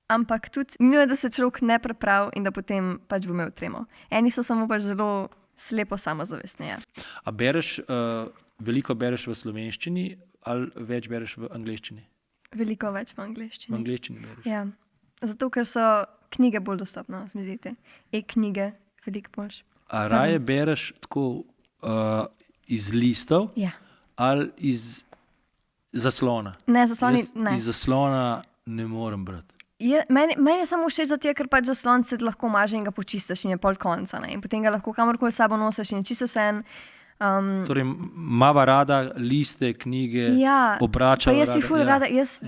ampak tudi ni nujno, da se človek ne pripravi in da potem pač bo imel tremo. Eni so samo pač zelo slepo samozavestni. Ja. A bereš, veliko bereš v slovenščini ali več bereš v angleščini? Veliko več v V angleščini. angleščini bereš. Ja. Zato, ker so knjige bolj dostopne, se mi zdi. E-knjige, veliko boljše. A raje bereš tako iz listov Ja. ali iz zaslona? Ne, zasloni, Jaz ne. iz zaslona ne morem brati. Meni je samo všeč zato, ker pač zaslon se lahko maže in ga počistiš in je pol konca. Ne? In potem ga lahko kamorkoli s sabo nosiš in je čisto vse. Torej, mava rada liste, knjige, Ja, obrača. pa jaz si ful rada, jaz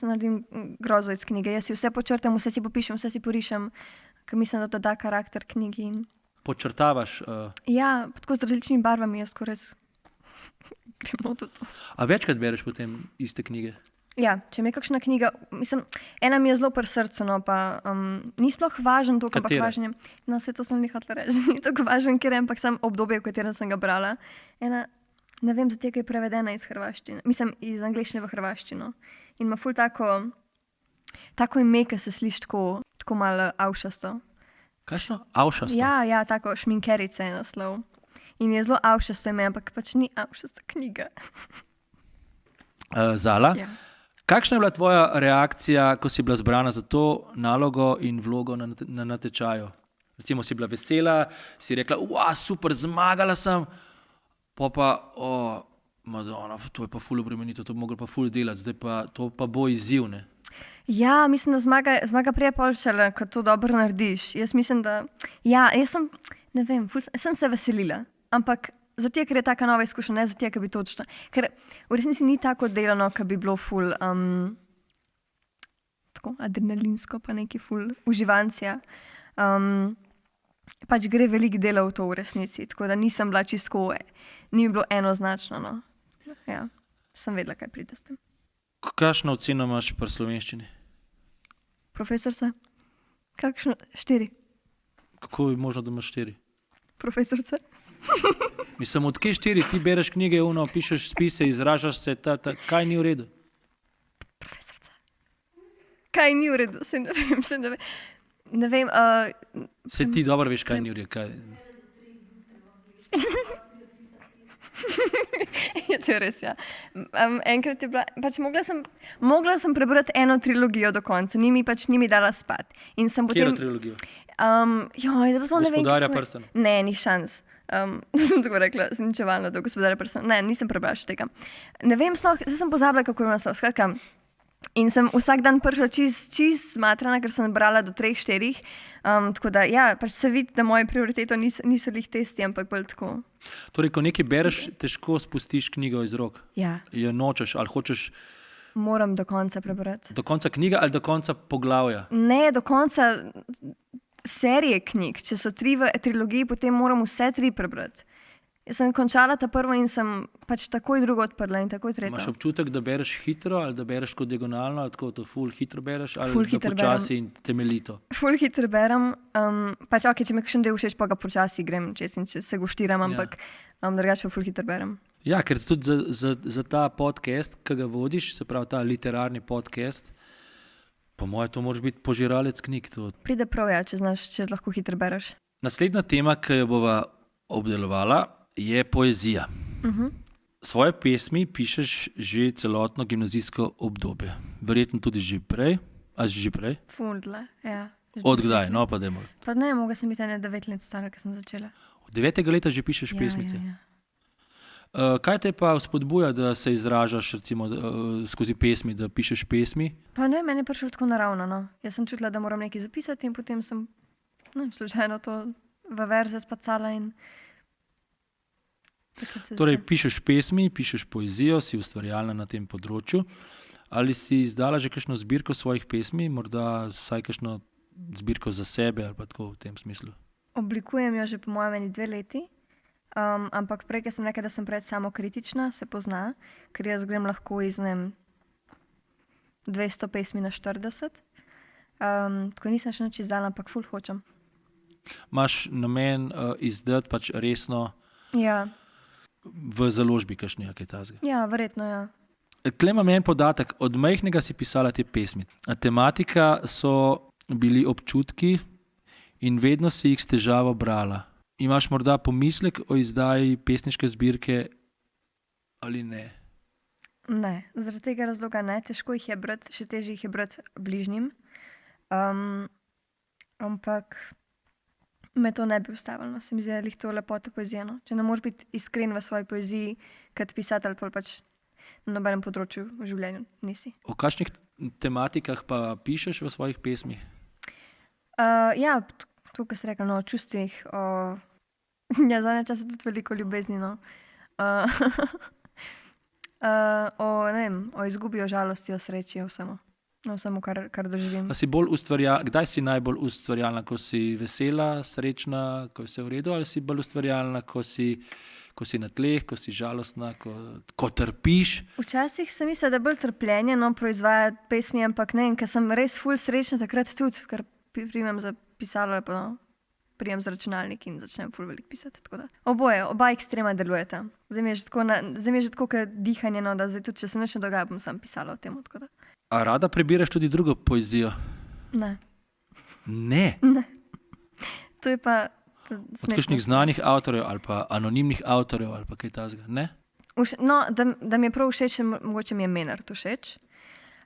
naredim grozo iz knjige. Jaz si vse počrtam, vse si popišem, vse si porišem, ker mislim, da to da karakter knjigi. Počrtavaš. Ja, tako z različnimi barvami jaz skoraj gremo tudi to. A večkrat bereš potem iste knjige? Ja, če mi je kakšna knjiga, mislim, ena mi je zelo pri srcu, no pa ni sploh važen to, ampak Katera? važen je. No, se to sem ni hotela reči, ni tako važen, ker je ampak sam obdobje, v katerem sem ga brala. Ena, ne vem, zato je prevedena iz hrvaščine, mislim, iz angleščine v hrvaščino. In ima ful tako ime, ki se sliši tako malo avšasto. Kakšno? Avšasto. Ja, tako šminkerica je naslov. In je zelo avšasto ime, ampak pač ni avšasta knjiga. Zala. Ja. Kakšna je bila tvoja reakcija, ko si bila zbrana za to nalogo in vlogo na natečaju? Recimo si bila vesela, si rekla, super, zmagala sem, pa, Madonna, to je pa ful obremenitev, to bi mogla pa ful delati, zdaj pa to pa bo izziv, ne? Ja, mislim, da zmaga prije pol šele, ko to dobro narediš. Jaz mislim, da, ja, jaz sem, ne vem, sem se veselila, ampak zato, ker je taka nova izkušnja, ne zato, ker bi to odšla. Ker v resnici ni tako delano, ker bi bilo ful, tako adrenalinsko, pa neki ful uživancija. Pač gre veliko dela v to v resnici, tako da nisem bila čisto, ni mi bilo enoznačno, no. Ja, sem vedela, kaj pride s tem. Kakšno oceno imaš pri slovenščini? Profesorca? Kakšno? 4. Kako je možno, da imaš 4? Profesorca? Mislim, od kje 4? Ti bereš knjige, pišeš spise, izražaš se, kaj ni v redu? Profesorca. Kaj ni v redu? Se ne vem. Ne vem. Se ti dobro veš, kaj ni v redu. Kaj... Je to res, ja. Enkrat je bila, pač mogla sem prebrati eno trilogijo do konca, ni mi dala spat. In sem Katero potem... trilogijo? Zdaj pa ne vem. Gospodarja kako je. prstanov. Ne, ni šans. Sem tako rekla, zničevalno do Gospodarja prstanov. Ne, nisem prebrala še tega. Ne vem, zdaj sem pozabila, kako je naslov. Skratka, in sem vsak dan prišla čist zmatrana, ker sem brala do 3-4. Tako da, ja, pač se vidi, da moje prioritete niso lih testi, ampak bolj tako. Torej, ko nekaj bereš, težko spustiš knjigo iz rok. Ja. Jo nočeš ali hočeš moram do konca prebrati. Do konca knjige ali do konca poglavja? Ne, do konca serije knjig. Če so 3 v trilogiji, potem moram vse 3 prebrati. Jaz sem končala ta prvo in sem pač takoj drugo odprla in takoj tretjo. Imaš občutek, da bereš hitro ali da bereš kot diagonalno ali tako to ful hitro bereš ali Ful da hitro počasi in temeljito? Ful hitro berem, pač ok, če mi kakšen del všeč, pa ga počasi grem čez in če se goštiram, ampak drugače pa ful hitro berem. Ja, ker tudi za ta podcast, ki ga vodiš, se pravi ta literarni podcast, po mojem to moraš biti požiralec knjig. To. Pride prav, ja, če lahko hitro bereš. Naslednja tema, ki jo bova obdelovala, je poezija. Svoje pesmi pišeš že celotno gimnazijsko obdobje. Verjetno tudi že prej. A že prej? Ful dlje, ja. Od kdaj? No, pa dajmo. Pa ne, mogla sem biti 9 let stara, ko sem začela. Od 9. leta že pišeš pesmice. Ja. Kaj te pa spodbuja, da se izražaš recimo skozi pesmi, da pišeš pesmi? Pa ne, meni je prišlo tako naravno. No. Jaz sem čutila, da moram nekaj zapisati in potem sem slučajno to v verze spacala in torej, pišeš pesmi, pišeš poezijo, si ustvarjalna na tem področju. Ali si izdala že kakšno zbirko svojih pesmi, morda vsaj kakšno zbirko za sebe ali pa tako v tem smislu? Oblikujem jo že po mojem 2 leti, ampak prej, ker sem rekla, da sem preveč samokritična, se pozna, ker jaz grem lahko iz 200 pesmi na 40. Tako nisem še nič izdala, ampak ful hočem. Imaš namen izdati pač resno Ja. v založbi kakšni kaj tazga? Ja, verjetno, ja. Tle imam en podatek, od majhnega si pisala te pesmi. Tematika so bili občutki in vedno si jih s težavo brala. Imaš morda pomislek o izdaji pesniške zbirke ali ne? Ne, zaradi tega razloga ne. Težko jih je brati, še težje jih je brati bližnjim. Ampak me to ne bi ustavilo. Se mi zdi, da je to lepota poezije. No? Če ne moreš biti iskren v svoji poeziji, kot pisatelj, pač na nobenem področju v življenju nisi. O kakšnih tematikah pa pišeš v svojih pesmih? Ja, tukaj si rekel, o čustvih, ja, zadnje čase tudi veliko ljubezni, no. O izgubi, o žalosti, o sreči, o vsemu, kar doživim. Kdaj si najbolj ustvarjalna, ko si vesela, srečna, ko je vse v redu, ali si bolj ustvarjalna, ko si na tleh, ko si žalostna, ko trpiš? Včasih sem mislila, da je bolj trpljenje proizvaja pesmi, ampak ne, ker sem res ful srečna takrat tudi, ker primem za pisalo, pa prijem za računalnik in začnem ful veliko pisati. Oboje, oba ekstrema delujeta. Zdaj mi je že tako, kot dihanje, da zdaj tudi, če se nič ne dogaja, bom sam pisala o tem. A rada prebiraš tudi drugo poezijo? Ne. Ne? Ne. To je pa od kakšnih znanih avtorjev ali pa anonimnih avtorjev ali pa kaj takega, ne? No, da mi je prav všeč, mogoče mi je Menard všeč,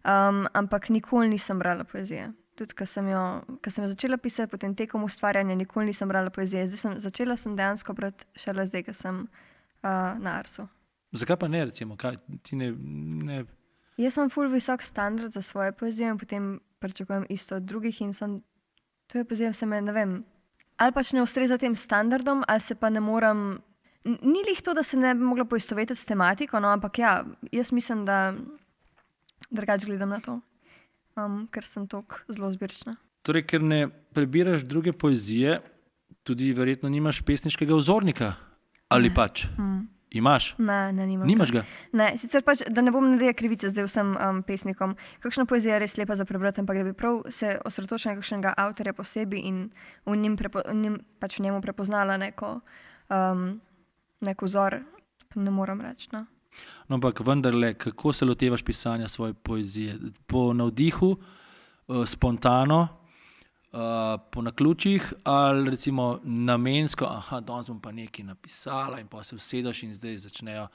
ampak nikoli nisem brala poezije. Tudi, ko sem jo začela pisati, potem tekom ustvarjanja, nikoli nisem brala poezije. Začela sem dejansko brati šele zdaj, ko sem na Arsu. Zakaj pa ne, recimo? Kaj, ti ne... Jaz sem ful visok standard za svoje poezije in potem pričakujem isto od drugih in to je poezija, ne vem, ali pač ne ustreza tem standardom, ali se pa ne moram... Ni lih to, da se ne bi mogla poistovetiti s tematiko, no, ampak ja, jaz mislim, da drugače gledam na to, ker sem toliko zelo zbirčna. Torej, ker ne prebiraš druge poezije, tudi verjetno nimaš pesniškega vzornika, ali pač? Imaš? Ne, nimam. Nimaš ga? Ne, sicer pač, da ne bom naredila krivice zdaj vsem pesnikom. Kakšna poezija je res lepa za prebrati, ampak da bi prav se osredotočila na kakšnega avtorja posebej in v njemu prepoznala neko vzor, ne moram reči. No, ampak vendarle, kako se lotevaš pisanja svoje poezije? Po navdihu, spontano, po naključjih ali recimo namensko, danes bom pa nekaj napisala in pa se usedeš in zdaj začnejo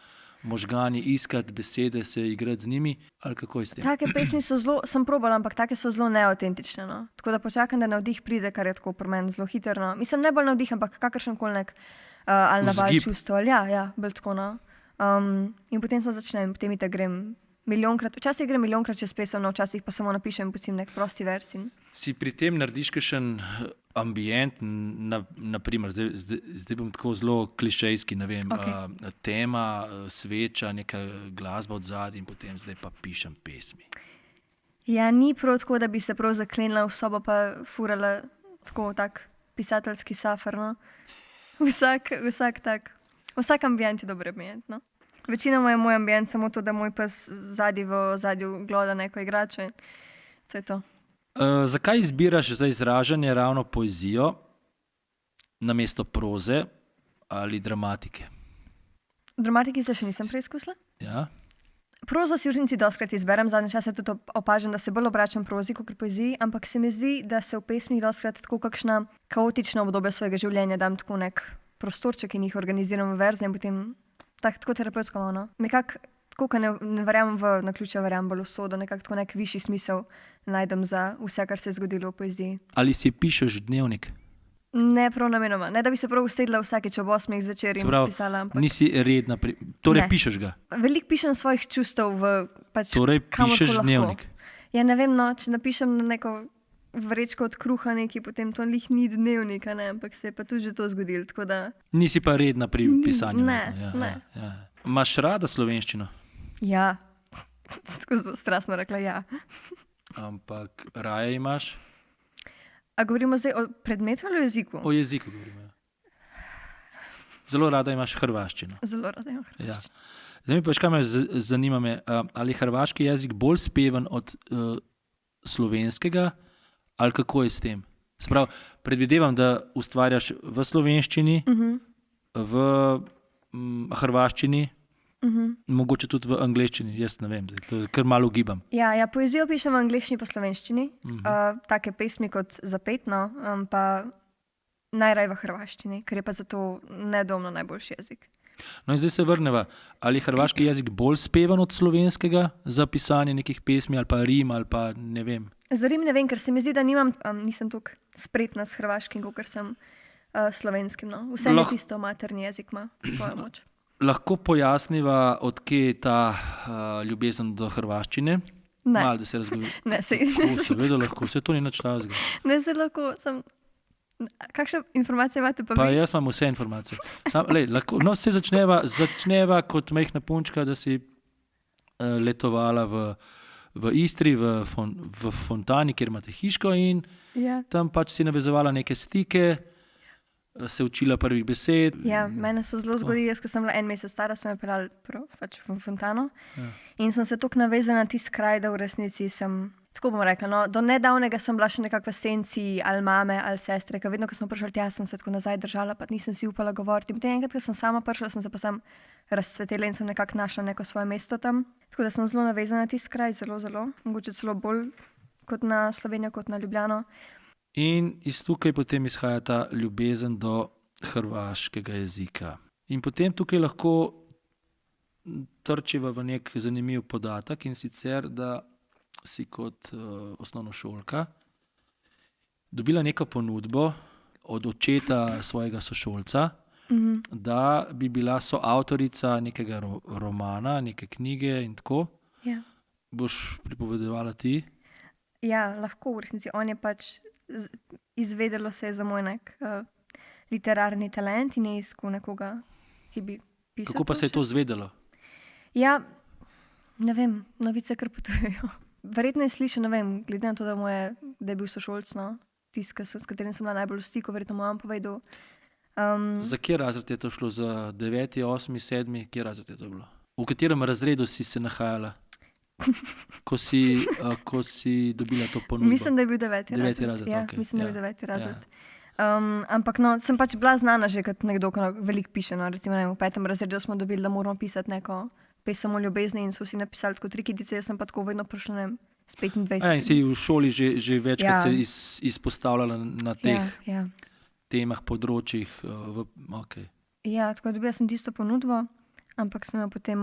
možgani iskati besede, se igrati z njimi, ali kako je s tem? Take pesmi sem probala, ampak take so zelo neautentične. No. Tako da počakam, da navdih pride, kar je tako pri meni zelo hitro. No. Mislim, ne bolj navdih, ampak kakršenkoli nek ali naval čustvo. Ja, bolj tako. No. In potem se začnem, potem i tako grem milijonkrat, včasih grem milijonkrat čez pesem, no, včasih pa samo napišem potem nek prosti vers. Si pri tem narediš kakšen ambient, naprimer, zdaj bom tako zelo klišejski, ne vem, tema, sveča, neka glasba od zadaj in potem zdaj pa pišem pesmi. Ja, ni prav tako, da bi se prav zaklenila v sobo pa furala tako tak pisateljski safer, no. Vsak ambient je dober ambient, no. Večinoma je moj ambient samo to, da moj pes v ozadju gloda neko igračo in to je to. Zakaj izbiraš za izražanje ravno poezijo namesto proze ali dramatike? Dramatiki se še nisem preizkusila. Ja? Prozo si v resnici dostikrat izberem, zadnje čase tudi opažam, da se bolj obračam prozi kot poeziji, ampak se mi zdi, da se v pesmih dostikrat tako kakšna kaotična obdobja svojega življenja dam tako nek prostorček in jih organiziram v verze in potem tako terapevtsko malo, no. Nekako tako, ko ne verjamem v naključje, verjamem bolj v usodo, nekako tako nek višji smisel najdem za vse, kar se je zgodilo v poeziji. Ali si pišeš dnevnik? Ne prav namenoma. Ne, da bi se prav usedla vsakeč ob 8 zvečer in pisala. Ampak Nisi redna, torej ne. Pišeš ga? Veliko pišem svojih čustev v Torej pišeš dnevnik? Ja, ne vem, no, če napišem na neko vrečko od kruha neki, potem to lih ni dnevnika, ne, ampak se je pa tudi že to zgodilo, tako da... Nisi pa redna pri pisanju? Ne. Imaš rada slovenščino? Ja, tako zelo strastno rekla, ja. Ampak raje imaš? A govorimo zdaj o predmetu ali o jeziku? O jeziku govorimo, ja. Zelo rada imaš hrvaščino. Zelo rada imam hrvaščino. Ja. Zdaj mi pa kaj me zanima, ali je hrvaški jezik bolj speven od slovenskega, ali kako je s tem? Se pravi, predvidevam, da ustvarjaš v slovenščini, v hrvaščini, mogoče tudi v angleščini, jaz ne vem, to je kar malo ugibam. Ja, poezijo pišem v angleščini pa slovenščini, take pesmi kot Zapet, no, pa najraje v hrvaščini, ker je pa zato nedvomno najboljši jezik. No in zdaj se vrneva, ali je hrvaški jezik bolj spevan od slovenskega za pisanje nekih pesmi ali pa rim ali pa ne vem? Za rim ne vem, ker se mi zdi, da nisem toliko spretna s hrvaškim, kot sem slovenskim, no. Vse je tisto, materni jezik ima svojo moč. Lahko pojasniva, odkje je ta ljubezen do hrvaščine? Ne. Malo, da se razgovori. Ne, Seveda lahko, vse to ni nič lazga. Ne, se lahko, kakšne informacije imate pa vi? Pa jaz imam vse informacije. No, se začneva kot majhna punčka, da si letovala v Istri, v Fontani, kjer imate hiško in tam pač si navezovala neke stike, se učila prvih besed. Ja, mene so zelo zgodili, jaz, ko sem bila 1 mesec stara, so me peljali pač v Fontano in sem se toliko navezala na tisti kraj, da v resnici sem, tako bom rekla, no, do nedavnega sem bila še nekako v senci ali mame ali sestre, ker vedno, ko smo prišli tja, sem se tako nazaj držala, pa nisem si upala govoriti. In potem enkrat, ko sem sama prišla, sem se pa sam razcvetela in sem nekako našla neko svoje mesto tam. Tako da sem zelo navezana na tisti kraj, zelo, mogoče celo bolj kot na Slovenijo, kot na Ljubljano. In iz tukaj potem izhaja ta ljubezen do hrvaškega jezika. In potem tukaj lahko trčiva v nek zanimiv podatek in sicer, da si kot osnovnošolka dobila neko ponudbo od očeta svojega sošolca, da bi bila soavtorica nekega romana, neke knjige in tako. Ja. Boš pripovedovala ti? Ja, lahko v resnici. On je pač izvedelo se je za moj nek literarni talent in je iskal nekoga, ki bi pisal. Kako pa se je to izvedelo? Ja, ne vem, novice kar potujejo. Verjetno je slišal, ne vem, glede na to, da je bil sošolc, no, tisk, s katerim sem bila najbolj v stiku, verjetno mu vam povedal. Za kje razred je to šlo? Za 9., 8., 7., kje razred je to bilo? V katerem razredu si se nahajala? Ko si dobila to ponudbo? Mislim, da je bil 9. razred. Ja, okay. Mislim, da je bil 9. razred. Ampak no, sem pač bila znana že kot nekdo, ko veliko piše. No. Recimo v 5. razredu smo dobili, da moramo pisati neko pesem o ljubezni in so si napisali tako 3 kidice, jaz sem pa tako vedno prišla s 25. In si v šoli že večkrat se izpostavljala na teh temah, področjih. Okay. Ja, tako dobila sem tisto ponudbo, ampak sem jo potem...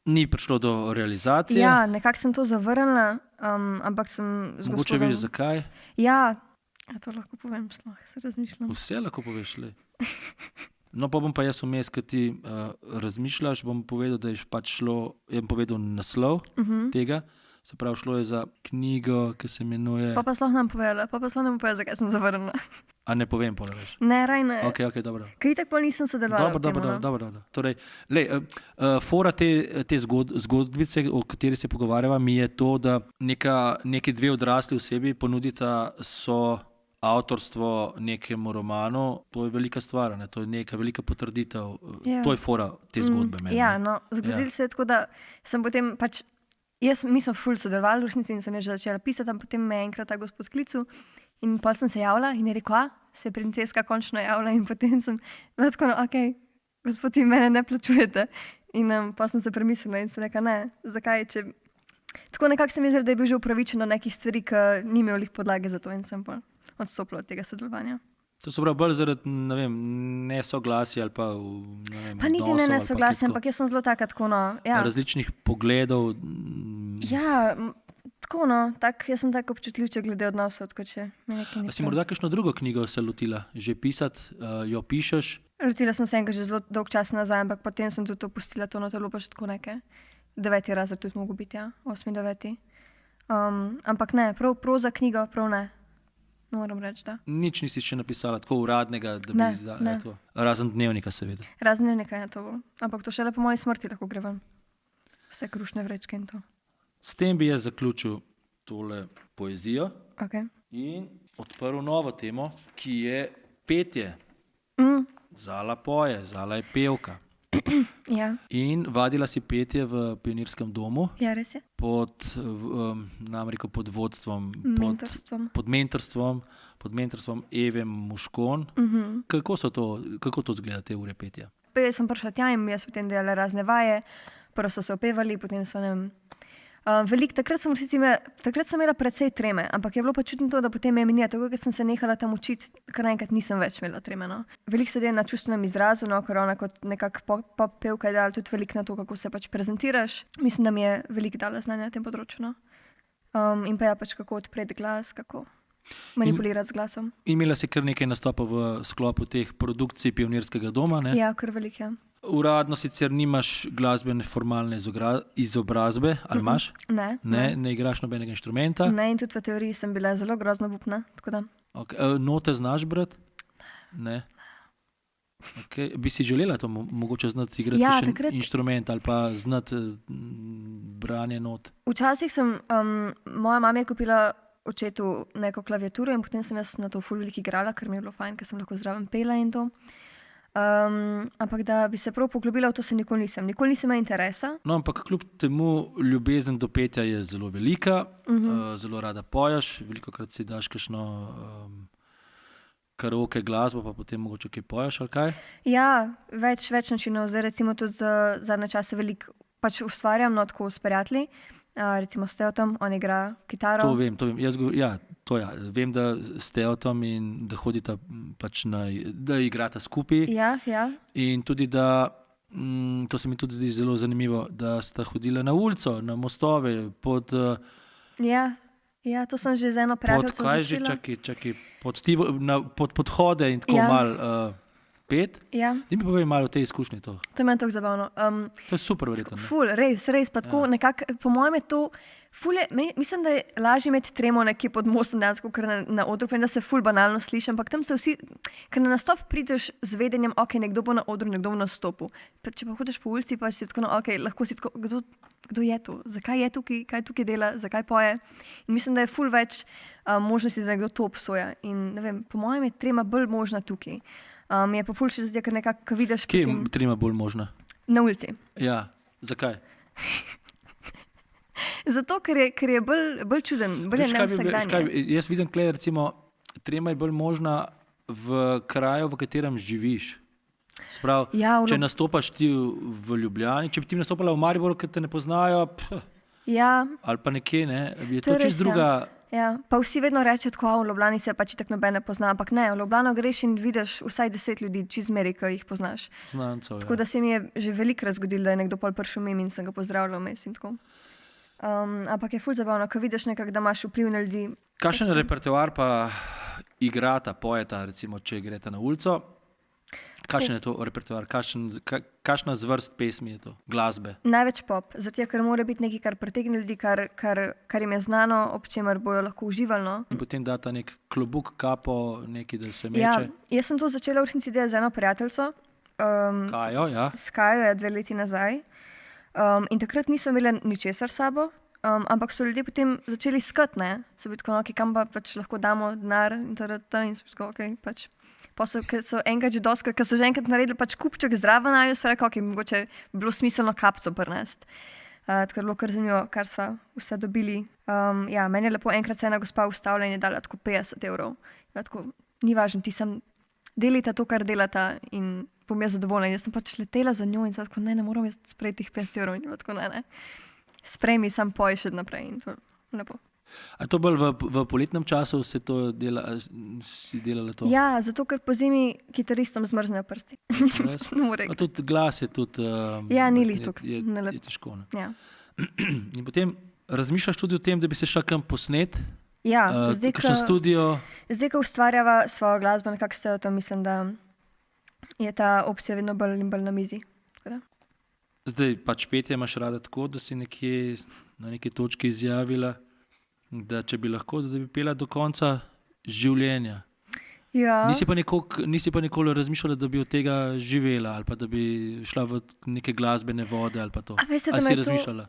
Ni prišlo do realizacije? Ja, nekako sem to zavrnila, ampak sem z gospodom... Mogoče veš zakaj? Ja, to lahko povem, sploh se razmišljam. Vse lahko poveš, le. No, pa bom pa jaz vmes, ko ti razmišljaš, bom povedal, da je pač šlo, bom povedal naslov tega, se pravi, šlo je za knjigo, ki se imenuje... Pa sploh nam povedala, zakaj sem zavrnila. A ne povem, pole veš. Ne, raj ne. Ok, dobro. Kaj tako nisem sodelovala. Dobro. Torej, fora te zgodbice, o kateri se pogovarjava, mi je to, da neki dve odrasli osebi ponudita avtorstvo nekemu romanu. To je velika stvar, ne? To je neka velika potrditev. To je fora te zgodbe. Meni. Ja, no, zgodilo se je tako, da sem potem mi smo ful sodelovali v resnici in sem že začela pisati, in potem me je enkrat ta gospod klical in pa sem se javila in je rekel, se je princeska končno javila in potem sem bila tako, ok, gospod, vi mene ne plačujete. In pa sem se premislila in sem rekla, ne, zakaj, če... Tako nekako se mi zdi, da je bil že upravičen do nekih stvari, ki ni imel lih podlage za to in sem pa odstopila od tega sodelovanja. To so prav bolj zaradi, ne vem, nesoglasja ali pa pa niti ne nesoglasja, ampak jaz sem zelo taka tako, različnih pogledov. Ja, tako jaz sem tako občutljivček glede odnosov, tako če mi nekaj ni. A si morda kakšno drugo knjigo se lotila? Že pisati, jo pišeš? Lotila sem se enkrat že zelo dolg čas nazaj, ampak potem sem tudi opustila to, to je bilo pa še tako nekaj. 9. razred tudi mogo biti, 8. 9. Ampak ne, proza knjigo, prav ne. Moram reči, da. Nič nisi še napisala, tako uradnega, da bi izdala to. Razen dnevnika, seveda. Razen dnevnika je to. Ampak to šele po moji smrti lahko gre ven. Vse krušne vrečke in to. S tem bi jaz zaključil tole poezijo in odprl novo temo, ki je petje. Zala poje, Zala je pevka. Ja. In vadila si petje v Pionirskem domu. Ja, res je. Pod vodstvom, pod mentorstvom Eve Muškon. Kako to izgleda, te ure petja? Jaz sem prišla tja in jaz potem delala razne vaje, prvo so se opevali, potem so takrat sem imela precej treme, ampak je bilo pa čutno to, da potem je minila, tako kot sem se nehala tam učiti, kar naenkrat nisem več imela treme. Veliko se dela na čustvenem izrazu, ker ona kot nekako pop pevka je dala tudi veliko na to, kako se pač prezentiraš. Mislim, da mi je veliko dala znanja na tem področju. In pa kako odpreti glas, kako manipulirati z glasom. In imela si kar nekaj nastopov v sklopu teh produkcij Pionirskega doma, ne? Ja, kar veliko, ja. Uradno sicer nimaš glasbene formalne izobrazbe, ali imaš? Ne. Ne igraš nobenega inštrumenta? Ne, in tudi v teoriji sem bila zelo grozno obupna. Note znaš brati? Ne. Bi si želela to mogoče znati igrati inštrument ali pa znati branje not? Včasih moja mama je kupila očetu neko klaviaturo in potem sem jaz na to ful veliko igrala, ker mi je bilo fajn, ker sem lahko zraven pela in to. Ampak da bi se prav poglobila v to, se nikoli nisem imela interesa. No, ampak kljub temu ljubezen do petja je zelo velika, zelo rada pojaš, velikokrat si daš kakšno karaoke glasbo, pa potem mogoče kaj pojaš ali kaj? Ja, več načinov, zdaj recimo tudi zadnje čase veliko pač ustvarjam, tako s prijatelji, recimo s Teotom, on igra kitaro. To vem, vem, da s Teotom in da hodita pač da igrata skupaj. Ja. In tudi da, to se mi tudi zdi zelo zanimivo, da sta hodila na ulico, na mostove, pod... Ja, to sem že z eno prijateljico začela. Čakaj, pod podhode in tako malo... Pet? Ja. Ti mi povej malo o tej izkušnji to. To je meni tako zabavno. To je super verjetno. Ful, res, pa tako nekako, po mojem je to, mislim, da je lažje imeti tremo nekje pod mostom dejansko, ker na odru, da se ful banalno sliši, ampak tam se vsi, ker na nastop prideš z vedenjem, nekdo bo na odru, nekdo bo na stopu. Če pa hodiš po ulici, pa si tako, lahko si tako, kdo je to, zakaj je tukaj, kaj tukaj dela, zakaj poje. In mislim, da je ful več možnosti, da nekdo to obsoja. In ne vem, po mojem je trema bolj možna tukaj. Je pa ful še zdaj, ker nekako vidiš... Kje je trema bolj možna? Na ulici. Ja, zakaj? Zato, ker je bolj čuden, bolj je nevsakdanje. Jaz vidim, recimo, trema je bolj možna v kraju, v katerem živiš. Sprav, če nastopaš ti v Ljubljani, če bi ti nastopala v Mariboru, ker te ne poznajo, ali pa nekje, je to čist druga... Ja, pa vsi vedno rečejo, tako v Ljubljani se pač tako noben ne pozna, ampak ne, v Ljubljano greš in vidiš vsaj 10 ljudi, čist zmeri, ki jih poznaš. Znancev, tako da se mi je že veliko razgodilo, da je nekdo pol prišel mimo in sem ga pozdravljal vmes in tako. Ampak je ful zabavno, ko vidiš nekako, da imaš vpliv na ljudi. Kakšen repertoar pa igrata, pojeta, recimo, če greta na ulico? Kakšen je to repertoar, kakšna zvrst pesmi je to, glasbe? Največ pop, zato ker mora biti nekaj, kar pritegne ljudi, kar jim je znano, ob čemer bojo lahko uživali. No. In potem data nek klobuk, kapo, nekaj, da se meče. Ja, jaz sem to začela v resnici delati z eno prijateljico. Kajo, ja. S Kajo je 2 leti nazaj. In takrat nismo imeli ničesar s sabo, ampak so ljudje potem začeli iskati, ne. So bili tako, kam pa pač lahko damo denar in in so tako, okej, pač. Pa so enkrat že doskrat, ker so že enkrat naredili pač kupček zdravo najo, so rekli, mogoče bi bilo smiselno kapco prinesti. Tako je bilo kar zanimivo, kar sva vse dobili. Ja, meni je lepo, enkrat se ena gospa ustavila in je dala tako 50 €. Tako, ni važno, ti sem delita to, kar delata in bom jaz zadovoljna. Jaz sem pač letela za njo in so tako, ne moram jaz sprejeti tih 50 € in tako, ne. Sprejmi, sam poj še naprej in to lepo. A to bolj v poletnem času se to dela, si delala to? Ja, zato ker po zimi kitaristom zmrznejo prsti. A tudi glas je tudi... Ja, ni lih tako. Je težko, ne? Ja. In potem razmišljaš tudi o tem, da bi se šla kam posnet? Ja, kakšen studio? Zdaj, ko ustvarjava svojo glasbo, nekako se o to mislim, da je ta opcija vedno bolj in bolj na mizi. Zdaj, pač petje imaš rada tako, da si nekje na neki točki izjavila, da če bi lahko, da bi pela do konca življenja. Ja. Nisi pa nikoli razmišljala, da bi od tega živela ali pa da bi šla v neke glasbene vode ali pa to. A veste, da ali me si to... razmišljala?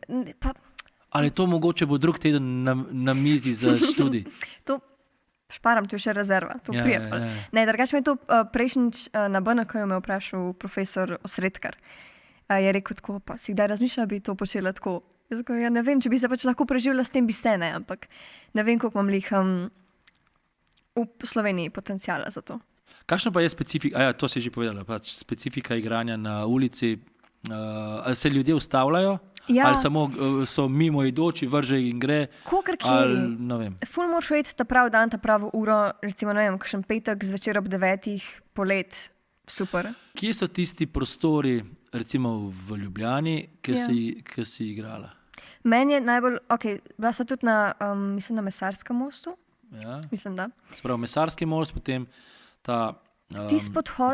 Ali to mogoče bo drug teden na mizi za študij? To šparam, to je še rezerva, to prije. Ja. Ne, drugače me je to prejšnjič na BNK-ju me vprašal profesor Osredkar. Je rekel tako, pa si kdaj razmišljala, bi to počela tako? Jaz tako, ja ne vem, če bi se pač lahko preživela s tem, bi se ne, ampak ne vem, koliko imam lih v Sloveniji potencijala za to. Kakšna pa je specifika, to si že povedala, pač specifika igranja na ulici, ali se ljudje ustavljajo? Ja. Ali samo so mimoidoči, vrže in gre? Kakor ali, ne vem. Ful moraš vedeti ta prav dan, ta pravo uro, recimo, ne vem, kakšen petek zvečer ob 9:00, polet, super. Kje so tisti prostori, recimo v Ljubljani, ki si igrala? Meni je najbolj, bila sem tudi na, mislim, na Mesarskem mostu. Ja. Mislim, da. Sprav, Mesarski most, potem ta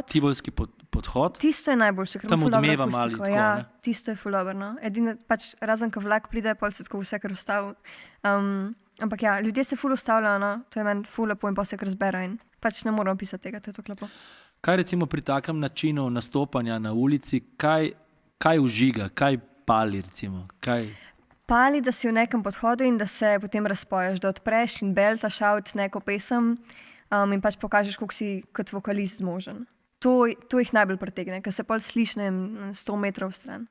Tivolski podhod. Tisto je najboljše, ker tam odmeva mali. Ja, tisto je ful dobro, no. Edino, pač razen, ko vlak pride, pol se tako vse kar ustavi. Ampak ja, ljudje se ful ustavljajo, no. To je meni ful lepo in pa se kar zberajo in pač ne moram pisati tega, to je tako lepo. Kaj recimo pri takem načinu nastopanja na ulici, kaj užiga, kaj pali recimo? Pali, da si v nekem podhodu in da se potem razpoješ, da odpreš in beltaš out neko pesem in pač pokažeš, koliko si kot vokalist zmožen. To jih najbolj pritegne, ker se pol sliši 100 metrov stran.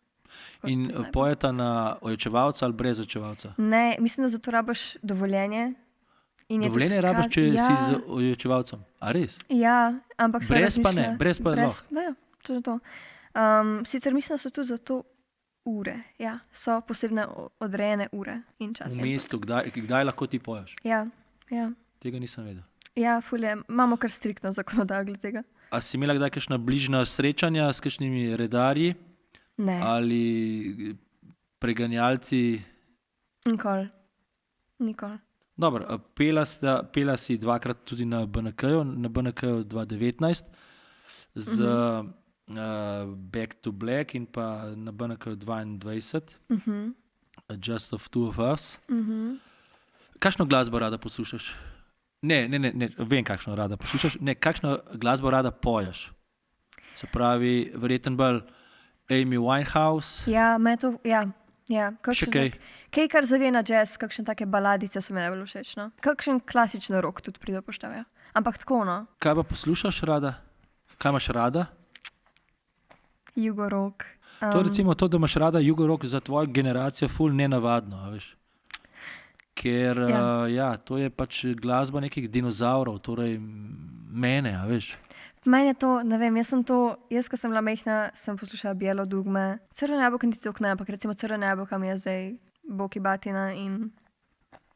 In pojeta na ojočevalca ali brez ojočevalca? Ne, mislim, da za to rabiš dovoljenje. Dovoljenje rabiš, če si z ojočevalcem? A res? Ja, ampak se brez pa ne, brez pa lahko. Ja, to je to. Sicer mislim, da so tu za to ure. Ja, so posebne odrejene ure in čas. V mestu, kdaj lahko ti poješ? Ja. Tega nisem vedel. Ja, fulje, imamo kar striktno zakonodajo glede tega. A si imela kdaj kakšna bližnja srečanja s kakšnimi redarji? Ne. Ali preganjalci? Nikoli. Dobro, pela si dvakrat tudi na BNK-ju, na BNK-ju 2019 z Back to Black in pa na BNK-ju 22, Just of Two of Us. Kakšno glasbo rada poslušaš? Ne, vem, kakšno rada poslušaš. Ne, kakšno glasbo rada poješ? Se pravi, verjetno bolj Amy Winehouse. Ja, me to, ja. Še kaj? Kaj, kar zavije na jazz, kakšne take baladice so mi najbolj všeč, no. Kakšen klasični rock tudi pride poštevja. Ampak tako, no. Kaj pa poslušaš rada? Kaj imaš rada? Jugo rock. To recimo to, da imaš rada jugo rock za tvojo generacijo ful nenavadno, veš. Ker to je pač glasba nekih dinozavrov, torej mene, a veš. Meni je to, ne vem, jaz, ko sem bila mehna, sem poslušala Bielo dugme. Crvena jabolka niti cok ne, ampak recimo Crvena jabolka mi je zdaj Boki Batina in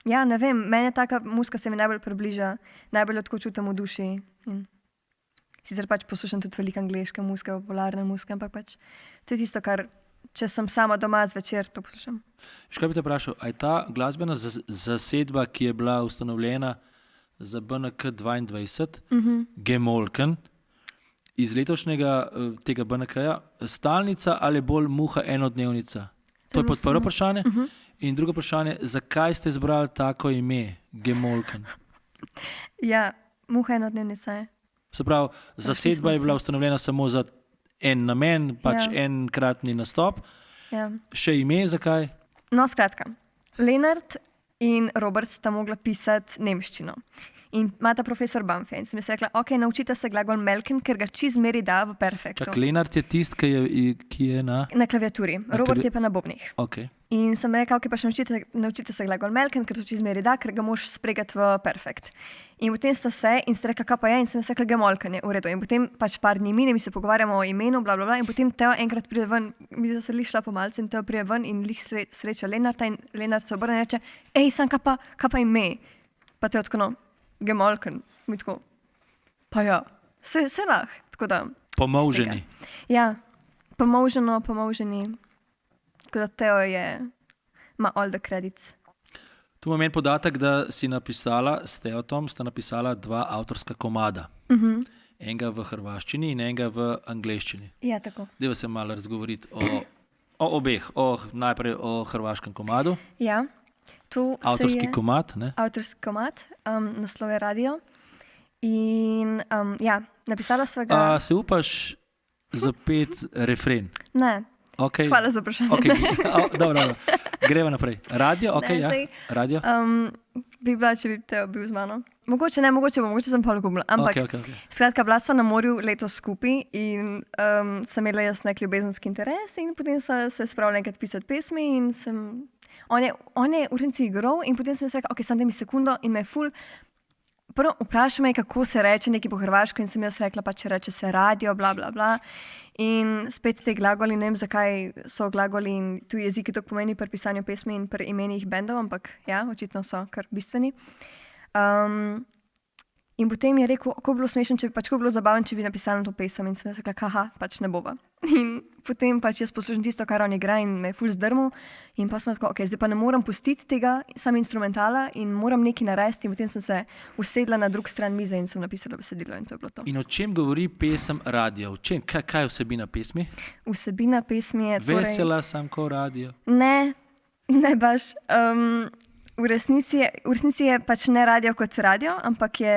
ja, ne vem, meni je taka muzika se mi najbolj približa, najbolj tako čutim v duši in sicer pač poslušam tudi veliko angleške muzike, popularne muzike, ampak pač to je tisto, kar če sem sama doma zvečer, to poslušam. Kaj bi te vprašal, a je ta glasbena zasedba, ki je bila ustanovljena za BNK 22, Gemolken, iz letošnjega tega BNK-ja, stalnica ali bolj muha enodnevnica? To je prvo vprašanje. In drugo vprašanje, zakaj ste izbrali tako ime, Gemolken? Ja, muha enodnevnica je. Se pravi, zasedba je bila ustanovljena samo za en namen, pač enkratni nastop. Ja. Še ime, zakaj? No, skratka, Lenart in Robert sta mogla pisati nemščino. In imata profesor Banfe. In sem jaz rekla, ok, naučite se glagol melken, ker ga čizmeri da v perfektu. Tak, Lenart je tist, ki je na klaviaturi. Robert je pa na bobnih. Okay. In sem rekla, ok, pa še naučite se glagol melken, ker to čizmeri da, ker ga moš spregati v perfekt. In potem sta se in ste rekla, kaj pa je, in sem jaz rekla, gemolken je v redu. In potem pač par dni mine, mi se pogovarjamo o imenu, bla, bla, bla, in potem Teo enkrat pride ven, mi se šla po malcu in Teo pride ven in lih sreča Lenarta in Lenart se obrne in reče, ej, sam kaj pa ime? Pa Teo tako, no, gemolken. Mi tako, pa ja, se lah, tako da. Pomoženi. Ja, pomoženi. Tako da Teo ima all the credits. Tu imam en podatek, da si napisala, s Teotom sta napisala 2 avtorska komada. Enega v hrvaščini in enega v angleščini. Ja, tako. Deva se malo razgovoriti o obeh, najprej o hrvaškem komadu. Ja. Avtorski komad, ne? Avtorski komad, naslov je Radio. In ja, napisala sva ga. Se upaš zapeti refren? Ne. Okay. Hvala za vprašanje. Okay. Dobro. Greva naprej. Radio, ok, ja. Radio. Bi bila, če bi Teo bil z mano. Mogoče sem pa ljubila. Ampak, okay. Skratka, bila sva na morju letos skupaj in sem imela jaz nek ljubezenski interes in potem sva se spravila enkrat pisati pesmi in on je v resnici igral in potem sem jaz rekla, ok, sam daj mi sekundo in me je ful. Prvo vprašal me, kako se reče nekaj po hrvaško in sem jaz rekla, pa če reče se radio, bla, bla, bla. In spet te glagoli, ne vem, zakaj so glagoli in tu jeziki to pomeni pri pisanju pesmi in pri imenih bendov, ampak ja, očitno so kar bistveni. In potem je rekel, kako bi bilo smešno, kako bi bilo zabavno, če bi napisala to pesem in sem jaz rekla, kaha, pač ne bova. In potem pač jaz poslušam tisto, kar on igra in me je ful zdrmel in pa sem tako, ok, zdaj pa ne moram pustiti tega, sam instrumentala in moram nekaj narediti in potem sem se usedla na drug stran mize in sem napisala besedilo in to je bilo to. In o čem govori pesem Radio? Kaj je vsebina pesmi? Vsebina pesmi je Vesela sem ko radio. Ne baš. V resnici je pač ne radio kot radio, ampak je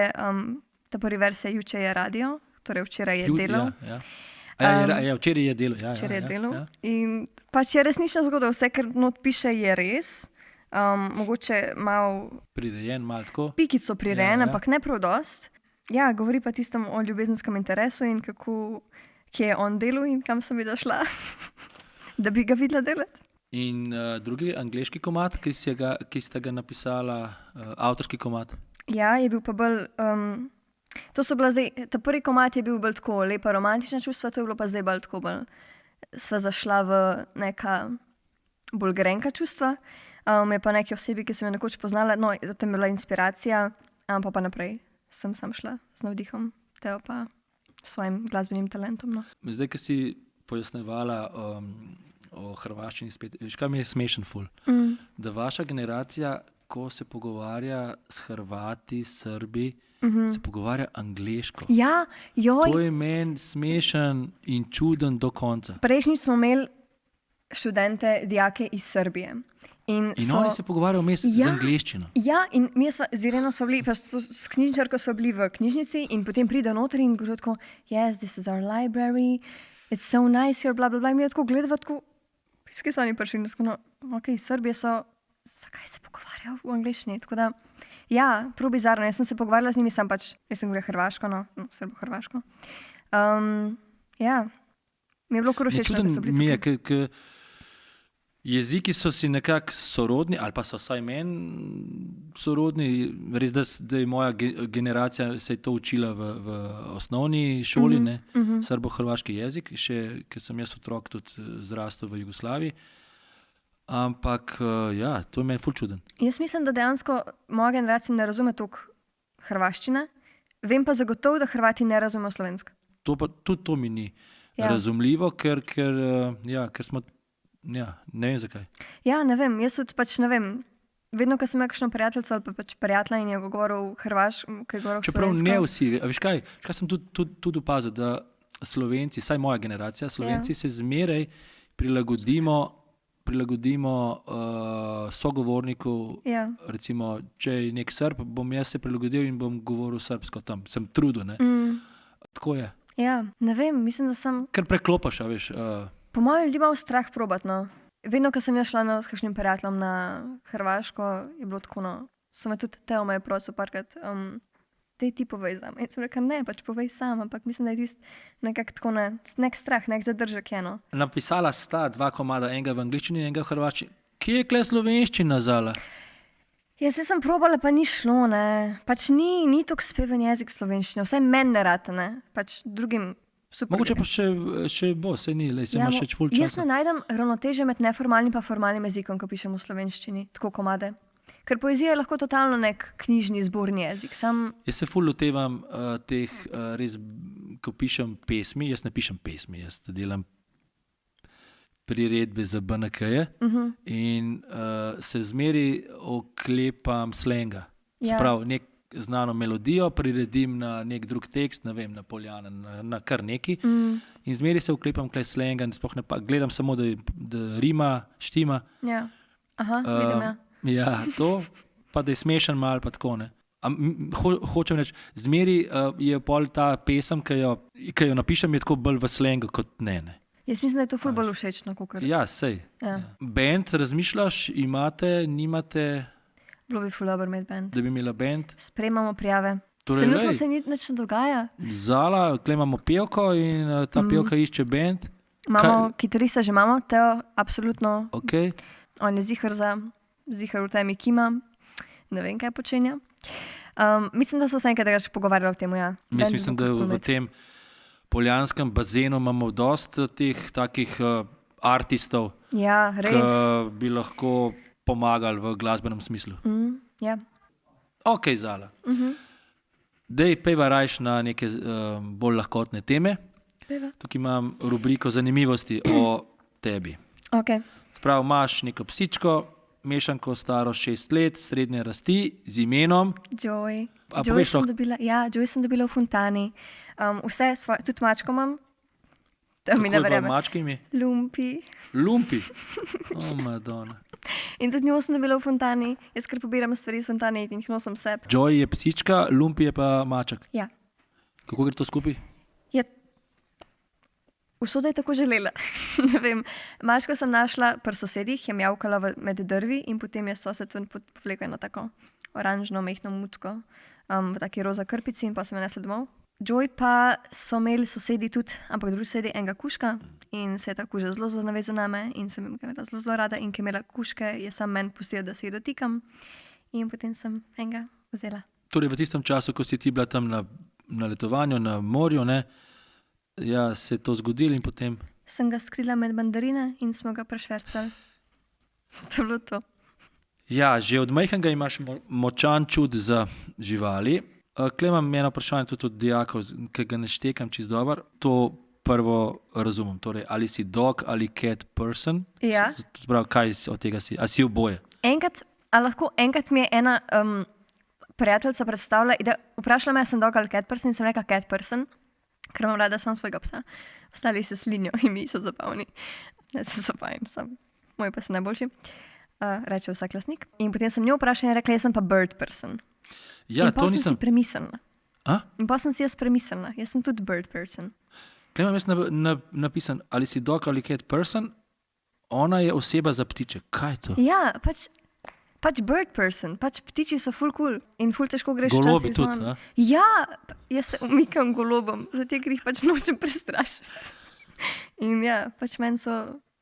ta prvi vers je juče je radio, torej včeraj je delal. Včeraj je delal. Včeraj je delal. In pač je resnična zgodba, vse, kar not piše, je res. Mogoče malo prirejen, malo tako. Pikico prirejen, ampak ne prav dost. Ja, govori pa tistem o ljubezenskem interesu in kje je on delal in kam sem videla šla, da bi ga videla delati. In drugi angleški komad, ki ste ga napisala, avtorski komad? Ja, je bil pa bolj, to so bila zdaj, ta prvi komad je bil bolj tako lepa romantična čustva, to je bilo pa zdaj bolj tako sva zašla v neka bolj grenka čustva. Je pa neki osebi, ki sem jo nekoč poznala, no, to je bila inspiracija, pa naprej sem sam šla z navdihom, Teo pa svojim glasbenim talentom. No. Zdaj, ki si pojasnevala o hrvaščini spet, veš, kaj mi je smešen ful? Da vaša generacija, ko se pogovarja s Hrvati, Srbi, se pogovarja angleško. Ja, joj. To je meni smešen in čuden do konca. Prejšnjič smo imeli študente, dijake iz Srbije. In oni se pogovarjajo vmes z angleščino. Ja, in mi z Ireno smo bili, s knjižničarko smo bili v knjižnici in potem pride noter in govori tako, yes, this is our library, it's so nice here, bla, bla, bla. In mi je tako gledala, tako, skaj so oni prišli, no, ok, Srbije so, zakaj se pogovarjajo v angleščini, tako da, ja, prav bizarno, jaz sem se pogovarjala z njimi, jaz sem govorila hrvaško, srbo-hrvaško. Ja, mi je bilo kar všečno, da so bili tukaj. Jeziki so si nekako sorodni, ali pa so vsaj meni sorodni, res, da je moja generacija se je to učila v osnovni šoli, srbo-hrvaški jezik, še, ker sem jaz otrok tudi zrastel v Jugoslaviji. Ampak, ja, to je meni ful čuden. Jaz mislim, da dejansko moja generacija ne razume toliko hrvaščine, vem pa zagotovo, da Hrvati ne razumejo slovensko. Tudi to mi ni razumljivo, ker smo. Ja, ne vem zakaj. Ja, ne vem, jaz tudi pač ne vem. Vedno, ko sem imel kakšno prijateljstvo ali pa pač prijatelja in je govoril hrvaško, ki je govoril slovensko. Čeprav ne vsi, veš kaj sem tudi opazil, da Slovenci, saj moja generacija, Slovenci se zmeraj prilagodimo sogovorniku. Ja. Recimo, če je nek Srb, bom jaz se prilagodil in bom govoril srbsko tam. Sem trudil, ne? Tako je. Ja, ne vem, mislim, da sem... Ker preklopaš, a veš. Po mojem ljudi imam strah probat, no. Vedno, ko sem jaz šla s kakšnim prijateljem na Hrvaško, je bilo tako, no. Sem me tudi Teo me je prosil parkrat, daj ti povej za me. In sem rekla, ne, pač povej sam, ampak mislim, da je tist nekak tako nek strah, nek zadržek je, no. Napisala sta 2 komada, enega v angliščini, enega v hrvaščini. Kje je kle slovenščina, Zala? Ja, se sem probala, pa ni šlo, ne. Pač ni toliko speven jezik slovenščine, vsaj meni ne rata, ne. Pač drugim super. Mogoče pa še bo, sej ni, lej, se imaš še ful Jaz časa. ne najdem ravnoteže med neformalnim pa formalnim jezikom, ko pišem v slovenščini, tako komade. Ker poezija je lahko totalno nek knjižni zborni jezik. Jaz se ful lotevam teh res, ko pišem pesmi, jaz ne pišem pesmi, jaz delam priredbe za BNK-je in se zmeri oklepam slenga. Ja. Sprav, nek znano melodijo priredim na nek drug tekst, ne vem, na Poljane, na kar neki in zmeri se oklepam kle slenga in sploh ne pa, gledam samo, da rima, štima. Ja. Aha, vidim, ja. Ja, to, pa da je smešen malo, pa tako, ne. Hočem reči, zmeri je pol ta pesem, ki jo napišem, je tako bolj v slengu kot ne. Jaz mislim, da je to ful bolj všečno, kakor. Ja, sej. Ja. Band, razmišljaš, nimate, Bilo bi ful dober imeti band. da bi imela band? Sprejemamo prijave. Torej, Trenutno lej, se nič ne dogaja. Zala, kle imamo pevko in ta pevka išče band. Imamo kitarista, že imamo, Teo, absolutno. Okay. On je zihar v temi kima, ne vem, kaj počenja. Mislim, da so se enkrat še pogovarjali o tem, ja. Mislim, da v tem poljanskem bazenu imamo dosti teh takih artistov, Ja, res. ki bi lahko pomagali v glasbenem smislu. Ja. Ok, Zala. Dej, pejva rajš na neke bolj lahkotne teme. Peva. Tukaj imam rubriko zanimivosti o tebi. Ok. Sprav, imaš neko psičko, mešanko staro 6 let, srednje rasti, z imenom. Joy. A Joy poveš sem lahko- dobila, ja, Joy sem dobila v Fontani. Vse svoje, tudi mačko imam. To mi ne Kako je bilo verjame. mačke ime? Lumpi. Lumpi. O, Madonna. In tudi njo sem dobila v Fontani. Jaz kar pobiram stvari iz Fontane in jih nosim seb. Joy je psička, Lumpi je pa maček. Ja. Kako gre to skupaj? Ja. Usoda je tako želela. Ne vem. Mačko sem našla pri sosedih, je mjavkala med drvi in potem je sosed povlekel eno tako oranžno mehno mucko v taki roza krpici in pa sem jo nesla domov. Joy pa so imeli sosedi tudi, ampak drugi sosedi enega kužka in se je ta kuža zelo navezal name in sem imela zelo rada in ker je imela kužke, je sam meni pustila, da se jih dotikam in potem sem enega vzela. Torej, v tistem času, ko si ti bila tam na letovanju, na morju, ne, ja, se je to zgodilo in potem... Sem ga skrila med mandarine in smo ga prešvercali. To je bilo to. Ja, že od majhnega imaš močan čut za živali. Kle imam eno vprašanje tudi od dijakov, ki ga ne štekam čisto dobro. To prvo razumem. Torej, ali si dog ali cat person? Ja. Sprav, kaj od tega si? A si oboje? Enkrat mi je ena prijateljica predstavila, vprašala me, sem dog ali cat person in sem rekla cat person, ker imam rada sam svojega psa. Ostali se slinijo in mi so zabavni. Ne se so fajn, moj pa se najboljši. Reče vsak lastnik. In potem sem njo vprašala in rekla, jaz sem pa bird person. Ja, in pa sem si premislila. A? In pa sem si jaz premislila, jaz sem tudi bird person. Kle imam jaz napisan, ali si dog ali cat person, ona je oseba za ptiče. Kaj je to? Ja, pač bird person, pač ptiči so ful cool in ful težko greš Golobi čas tudi, izvan. a? Ja, jaz se umikam golobom, zato ker jih pač nočem prestrašiti. In ja, pač meni so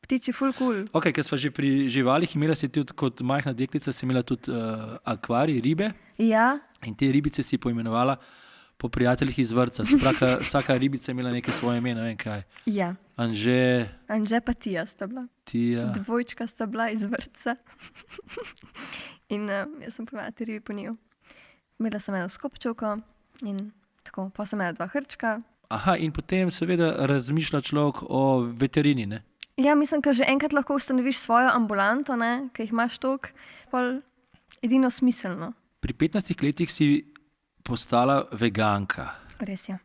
ptiči ful cool. Ok, ker sva že pri živalih, imela si tudi kot majhna deklica, si imela tudi akvarij, ribe Ja, in te ribice si poimenovala po prijateljih iz vrtca. Se pravi, vsaka ribica je imela neke svoje ime, ne vem kaj. ja. Anže pa Tija sta bila. Tija. Dvojčka sta bila iz vrtca. In jaz sem povedala te ribi po njiju. Imela sem eno skopčevko in tako, pa sem imela 2 hrčka. Aha, in potem seveda razmišlja človek o veterini, ne? Ja, mislim, ker že enkrat lahko ustanoviš svojo ambulanto, ne, ker jih imaš toliko, pol edino smiselno. Pri 15 letih si postala veganka. Res je.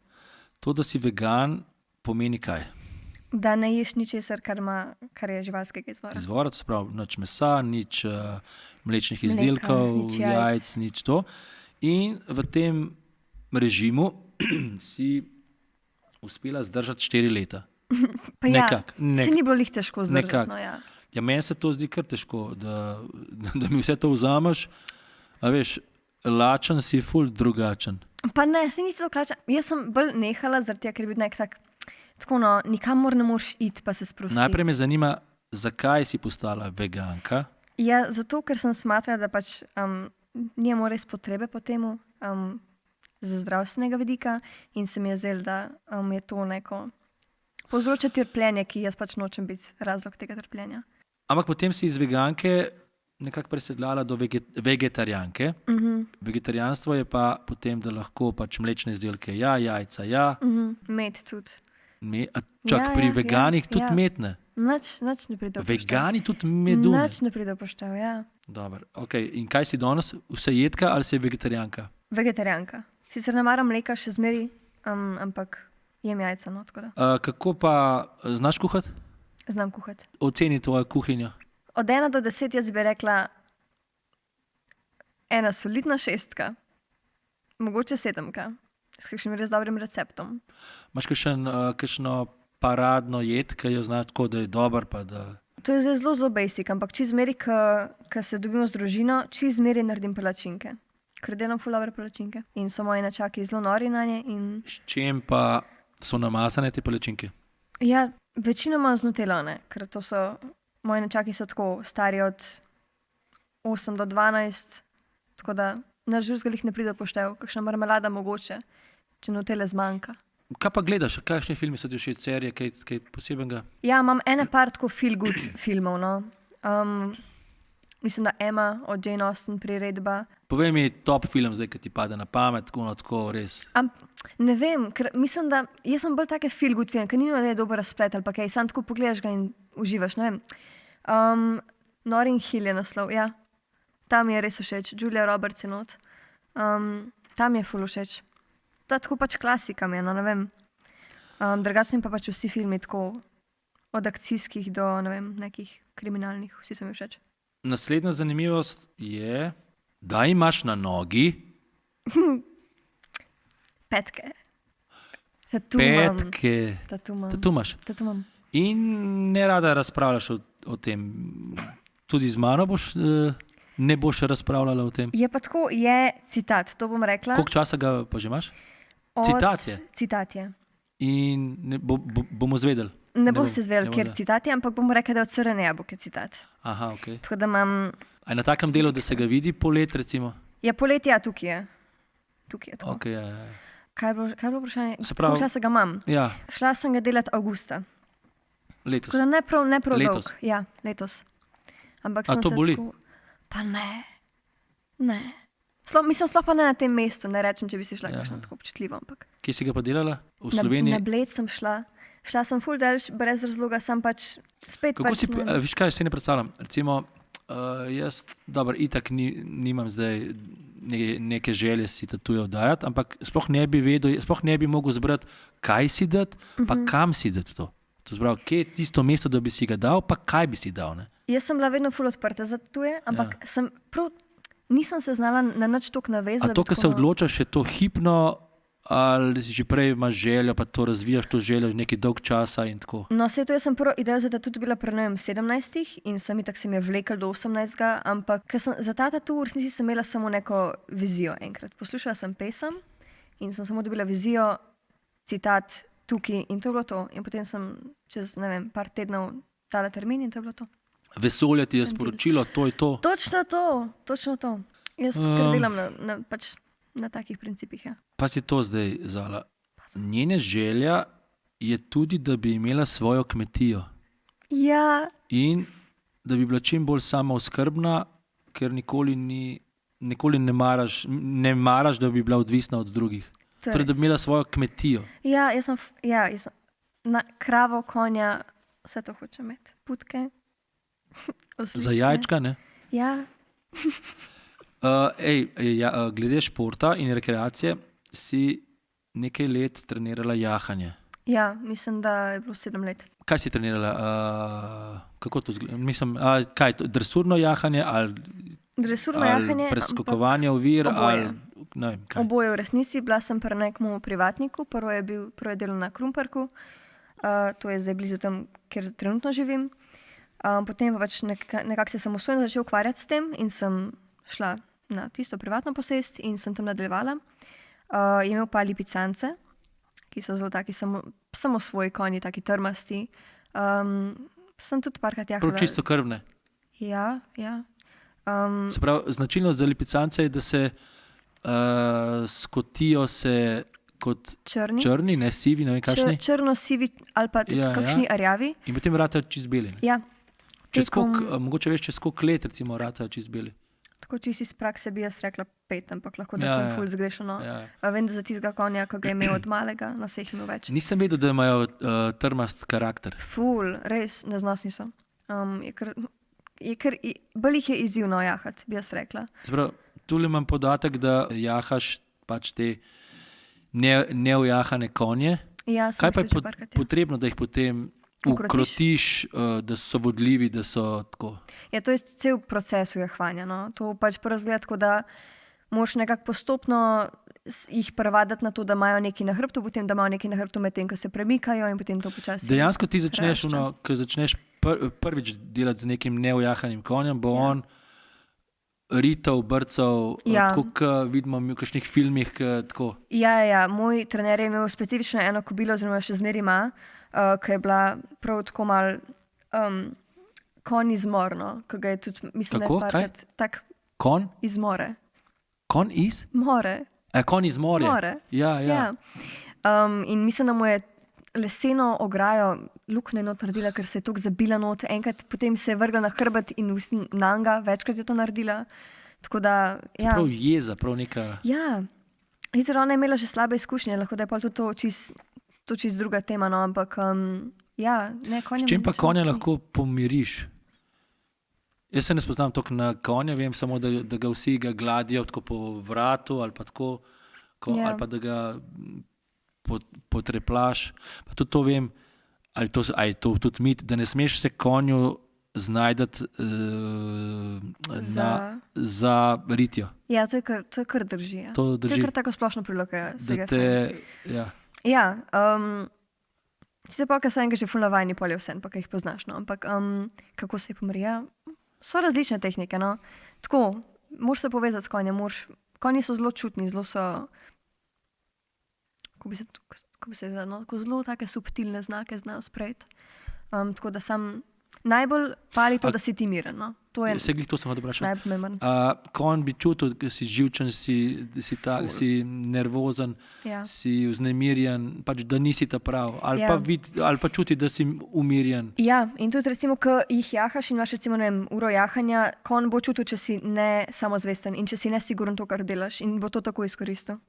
To, da si vegan, pomeni kaj? Da ne ješ ničesar, kar je živalskega izvora. Izvora, to se pravi, nič mesa, nič mlečnih izdelkov, nič jajc, nič to. In v tem režimu si uspela zdržati 4 leta. Pa ja, Nekak. se ni bilo lih težko zdržati. Nekak. No, ja. Ja, meni se to zdi kar težko, da mi vse to vzameš. A veš, lačen si ful drugačen. Pa ne, se nisi to klača. Jaz sem bolj nehala, zaradi tega, ker je bil nek tak, tako no, nikamor ne moreš iti, pa se sprostiti. Najprej me zanima, zakaj si postala veganka? Ja, zato, ker sem smatrala, da pač nimamo res potrebe po temu z zdravstvenega vidika in se mi je zdelo, da je to neko povzroča trpljenje, ki jaz pač nočem biti razlog tega trpljenja. Ampak potem si iz veganke nekako presedlala do vegetarijanke. Vegetarijanstvo je pa potem, da lahko pač mlečne izdelke, ja, jajca, ja. Med tudi. Pri veganih tudi med ne. Nič ne pride v poštev. Vegani tudi medu. Nič ne pride v poštev, ja. Dobro, okay. In kaj si danes? Vse jedka ali si vegetarijanka? Vegetarijanka. Sicer ne maram mleka še zmeri, ampak jem jajca, no, tako da. Kako pa znaš kuhati? Znam kuhati. Oceni tvojo kuhinjo. Od 1 do 10 jaz bi rekla 1 solidna 6, mogoče 7, s kakšnim res dobrim receptom. Imaš kakšno paradno jed, ki jo znaš tako, da je dober? To je zelo basic, ampak čizmeri, ko se dobimo z družino, čizmeri naredim palačinke. Ker delam ful dobre palačinke. In so moji nečaki zelo nori na nje. S čim pa so namazane te palačinke? Ja, večinoma z nutelo, ne, ker to so, moji nečaki so tako stari od 8 do 12, tako da na žurzgalih ne pride poštev, kakšna marmelada mogoče, če nutele zmanjka. Kaj pa gledaš, kakšni filmi so ti všeč, serije, kaj posebenega? Ja, imam ene par tako feel good filmov, no. Mislim, da Emma od Jane Austen priredba. Povej mi top film zdaj, ki ti pade na pamet, tako res. Ne vem, ker mislim, da jaz sem bolj take feel good film, ker ni da je dober razplet ali pa kaj, sam tako pogledaš ga in uživaš, ne vem. Notting Hill je naslov, ja. Tam je res všeč, Julia Roberts je not. Tam je ful všeč. Ta tako pač klasika mi je, no ne vem. Drugačno pa pač vsi filmi tako od akcijskih do, ne vem, nekih kriminalnih, vsi so mi všeč. Naslednja zanimivost je, da imaš na nogi petke. Petke. Tatu imaš. In ne rada razpravljaš o tem. Tudi z mano ne boš razpravljala o tem. Je pa tako, je citat, to bom rekla. Koliko časa ga pa že imaš? Citat je. Citat je. In bomo zvedeli. Ne boste zvedeli, ker citat je, ampak bomo rekli, da je od Srneja bo, ker citat. Aha, ok. Tako da imam... A je na takem delu, da se ga vidi polet, recimo? Ja, polet, ja, tukaj je. Tukaj je tako. Ok, ja. Kaj je bilo vprašanje? Koliko časa ga imam? Ja. Šla sem ga delati avgusta. Letos? Tako da ne prav letos. dolg. Ja, letos. Ampak a to boli? Tako... Pa ne. Ne. Mislim, sploh pa ne na tem mestu, ne rečem, če bi si šla kakšno tako občutljivo, ampak... Kje si ga pa delala? V Sloveniji? Na Bled sem šla. Šla sem ful delš, brez razloga, sem pač spet kako pač... Viš kaj, se ne predstavljam. Recimo, jaz, dobro, itak nimam zdaj neke želje si tatujo dajati, ampak sploh ne bi vedel, sploh ne bi mogel zbrati, kaj si dati, pa kam si dati to. To zbrav, kje je tisto mesto, da bi si ga dal, pa kaj bi si dal, ne? Jaz sem bila vedno ful odprta za tuje, ampak nisem se znala na nič toliko navezati. A to, ko se odločaš, je to hipno, ali že prej imaš željo, pa to razvijaš to željo nekaj dolg časa in tako? No, vse to jaz sem prvo idejo za tatu dobila pri 17 in itak se mi je vlekel do 18, ampak za ta tatu v resnici sem imela samo neko vizijo enkrat. Poslušala sem pesem in sem samo dobila vizijo, citat tukaj in to je bilo to. In potem sem čez, ne vem, par tednov dala termin in to je bilo to. Vesolje ti je sporočilo, to je to? Točno to. Jaz kar delam na takih principih, ja. Pa si to zdaj, Zala. Njena želja je tudi, da bi imela svojo kmetijo. Ja. In da bi bila čim bolj samooskrbna, ker nikoli ne maraš, da bi bila odvisna od drugih. Torej, da bi imela svojo kmetijo. Ja, jaz sem na kravo, konja, vse to hočem imeti. Putke. Za jajčka, ne? Ja. Glede športa in rekreacije si nekaj let trenirala jahanje. Ja, mislim, da je bilo 7 let. Kaj si trenirala? Kako to zgleda? Mislim, kaj je to? Dresurno jahanje ali Dresurno jahanje. preskakovanje ovir? oboje. Ne vem, kaj. Oboje v resnici. Bila sem pri nekem privatniku, prvo je delal na Krumparku, to je zdaj blizu tam, kjer trenutno živim. Potem pa pač nekako se samostojno začel ukvarjati s tem in sem šla na tisto privatno posest in sem tam nadaljevala. Imel pa lipicance, ki so zelo taki samo svoji konji, taki trmasti. Sem tudi parkrat jahala. Prav čisto krvne. Ja. Se pravi, značilnost za lipicance je, da se skotijo se kot črni, ne sivi, ne vem kakšni. Črno-sivi ali pa tudi kakšni rjavi. In potem vratajo čist beli. Ja. Mogoče veš, čez koliko let recimo vratajo čist beli. Tako čisto iz prakse bi jaz rekla 5, ampak lahko da sem ful zgrešena. Vem, da za tistega konja, ki ga je imel od malega, na vseh imel več. Nisem vedel, da imajo trmast karakter. Ful, res, neznosni so. Bolj jih je izzivno jahati, bi jaz rekla. Sprav, tule imam podatek, da jahaš pač te neujahane konje. Ja, kaj pa je potrebno, da jih potem ukrotiš, da so vodljivi, da so tako? Ja, to je cel proces ujahvanja. No? To pač porazgleda tako, da moraš nekako postopno jih prevaditi na to, da imajo nekaj na hrbtu, potem da imajo nekaj na hrbtu med tem, ko se premikajo in potem to počasi. Dejansko ti začneš, ko začneš prvič delati z nekim neujahanim konjem, bo on rital, brcal, tako kot vidimo v kakšnih filmih. Tako. Ja, moj trener je imel specifično eno kobilo, oziroma še zmeraj ima, ki je bila prav tako mal konj izmorno, ki ga je tudi, mislim, tako, da je parkrat tak kon? Izmore. Kon iz? More. Kon iz morja. More. Ja. In mislim, da mu je leseno ograjo luknje not naredila, ker se je toliko zabila not. Enkrat potem se je vrgla na hrbet in nanga, večkrat je to naredila. Tako da, ja. Prav jeza, prav neka... Ja. Ona je imela že slabe izkušnje, lahko da je pa tudi to čist druga tema, no, ampak ja, ne, konja... S čim pa konja lahko pomiriš? Jaz se ne spoznam toliko na konja, vem samo, da ga vsi ga gladijo tako po vratu ali pa tako, ali pa da ga potreplaš. Pa tudi to vem, ali je to tudi mit, da ne smeš se konju znajdati za ritjo. Ja, to je kar drži. Ja. To drži. To je kar tako splošno priloga. Ja. Sicer pa, ker so enega že ful navajni, pol je vse, pa jih poznaš. No. Ampak kako se pomri? Ja. So različne tehnike. No. Tako, moraš se povezati s konjem. Konji so zelo čutni, zelo so... Kako bi se zdaj, no? Zelo take subtilne znake znajo sprejeti. Tako da sam najbolj pali to, da si ti miren. No? To je to sem hotel vprašati. najpomemben. Konj bi čutil, da si živčen, si nervozen, si vznemirjen, pač da nisi ta prav. Ali pa čuti, da si umirjen. Ja, in tudi recimo, ko jih jahaš in imaš recimo, ne vem, uro jahanja, konj bo čutil, če si ne samozvesten in če si nesiguren to, kar delaš, in bo to tako izkoristil.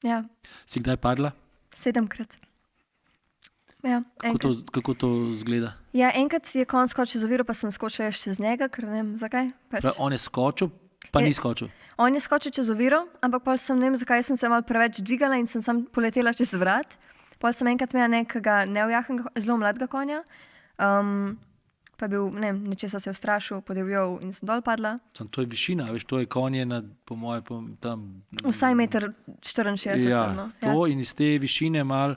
Ja. Si kdaj padla? 7-krat. Ja, kako to zgleda? Ja, enkrat je konj skočil z oviro, pa sem skočila še čez njega, ker ne vem zakaj. On je skočil, pa ni skočil? On je skočil čez oviro, ampak pa sem ne vem zakaj, sem se malo preveč dvigala in sem sam poletela čez vrat. Pol sem enkrat imela nekega neujahnega, zelo mladega konja. Pa je bil, ne vem, nečesa se je ustrašil, podivjal in sem dol padla. To je višina, veš, to je konje po moje tam... Vsaj 1,64 m. Ja, to in iz te višine mal,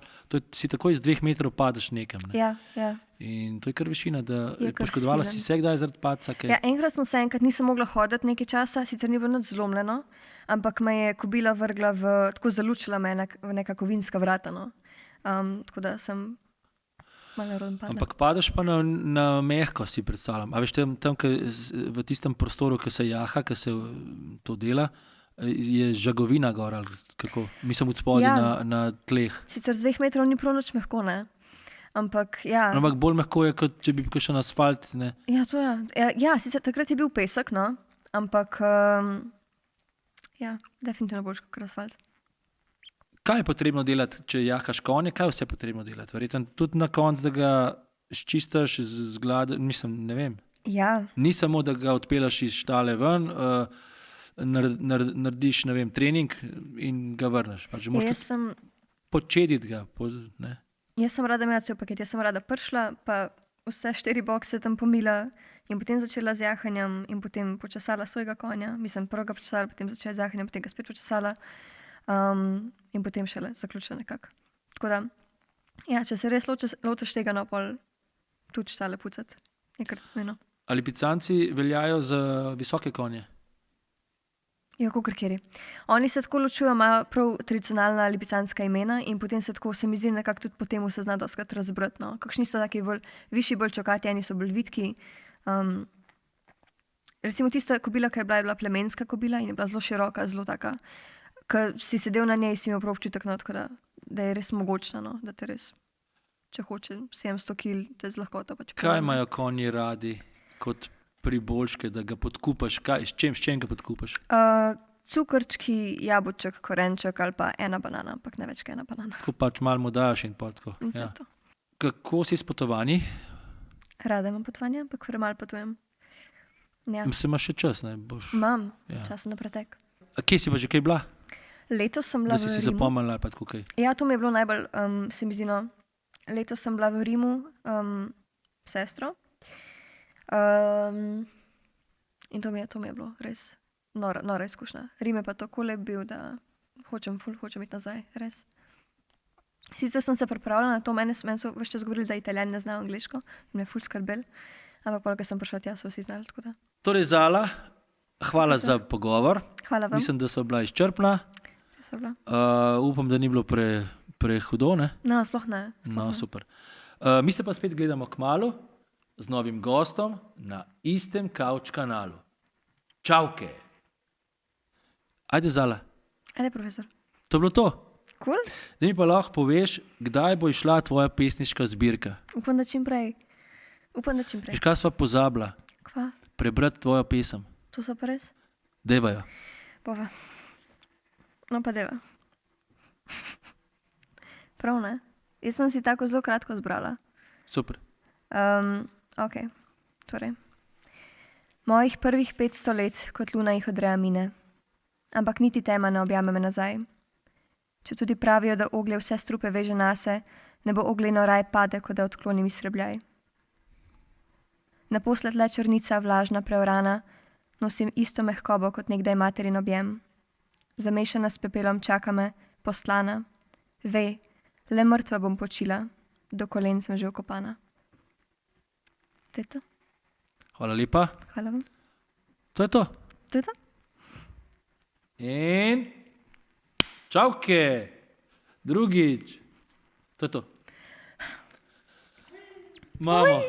si tako iz 2 metrov padeš nekam. Ne? Ja. In to je kar višina, da poškodovala si se kdaj zaradi padca? Ja, enkrat sem nisem mogla hoditi nekaj časa, sicer ni bilo nič zlomljeno, ampak me je kobila vrgla tako zalučila me v neka kovinska vrata. No. Tako da sem... Ampak padeš pa na mehko, si predstavljam. A veš, tam v tistem prostoru, ki se jaha, ki se to dela, je žagovina gor, ali kako? Mislim, od spodaj na tleh. Sicer z 2 metrov ni prav nič mehko, ne? Ampak, ja. Ampak bolj mehko je, kot če bi kakšen asfalt, ne? Ja, to je. Ja, sicer takrat je bil pesek, no? Ampak, ja, definitivno boljš kot asfalt. Kaj je potrebno delati, če jahaš konje? Kaj vse je potrebno delati? Verjetno tudi na koncu, da ga ščistaš, mislim, ne vem. Ja. Ni samo, da ga odpelaš iz štale ven, narediš, ne vem, trening in ga vrneš. Pač, počediti ga. Ne? Jaz sem rada imela cel paket, jaz sem rada prišla, pa vse 4 bokse tam pomila in potem začela z jahanjem in potem počesala svojega konja. Mislim, prvega počesala, potem začela z jahanjem, potem ga spet počesala in potem šele zaključila nekako. Tako da, ja, če se res lotiš tega, no, pol tudi štale pucati. Nekrat meno. Ali picanci veljajo za visoke konje? Ja, kakorkoli. Oni se tako ločujejo, imajo prav tradicionalna lipicanska imena in potem se tako, se mi zdi, nekako tudi potem se zna doskrat razbrati. No. Kakšni so taki višji, bolj čokati, eni so bolj vitki. Recimo tista kobila, ki je bila plemenska kobila in je bila zelo široka, zelo taka, ko si sedel na njej, si imel prav občutek, no, tako da je res mogočna, no, da te res, če hoče 700 kil, te z lahkoto pač. Kaj imajo konji radi kot priboljške, da ga podkupaš? S čem ga podkupaš? Cukrčki, jabolček, korenček ali pa ena banana, ampak ne več kot ena banana. Ko pač malo mu daš in pa tako. Ja. Kako si s potovanji? Rada imam potovanja, ampak malo potujem. Ja. Se imaš še čas, ne? Imam, čas na pretek. A kje si pa že kaj bila? Letos sem bila v Rimu. Da si zapomnila pa tako kaj? Ja, to mi je bilo najbolj, se mi zdi, no. Letos sem bila v Rimu s sestro. In to mi je bilo res nora izkušnja. Rim je pa tako lep bil, da hočem iti nazaj, res. Sicer sem se pripravljala na to, meni so ves čas govorili, da Italijani ne znajo angliško in me ful skrbel, ampak pol, ko sem prišla tja, so vsi znali, tako da. Torej, Zala, hvala za pogovor. Hvala vam. Mislim, da so bila izčrpna. Upam, da ni bilo prehudo, ne? No, sploh ne. No, super. Mi se pa spet gledamo kmalu z novim gostom na istem Couch kanalu. Čauke. Ajde, Zala. Ajde, profesor. To je bilo to. Cool. Da mi pa lahko poveš, kdaj bo išla tvoja pesniška zbirka. Upam, da čim prej. Veš, kaj sva pozabila? Kva? Prebrati tvojo pesem. To so pa res? Devajo. Bova. No pa deva. Prav, ne? Jaz sem si tako zelo kratko zbrala. Super. Ok, torej. Mojih prvih 500 let kot luna jih odreja mine. Ampak niti tema ne objame me nazaj. Če tudi pravijo, da oglje vse strupe veže nase, ne bo ogleno raj pade, ko da odklonim izsrebljaj. Naposled le črnica vlažna preorana, nosim isto mehkobo kot nekdaj materin objem. Zamešana s pepelom čaka me, poslana. Ve, le mrtva bom počila, do kolen sem že okopana. To je to. Hvala lepa. Hvala vam. To je to. To je to. In čauke. Drugič. To je to. Mamo.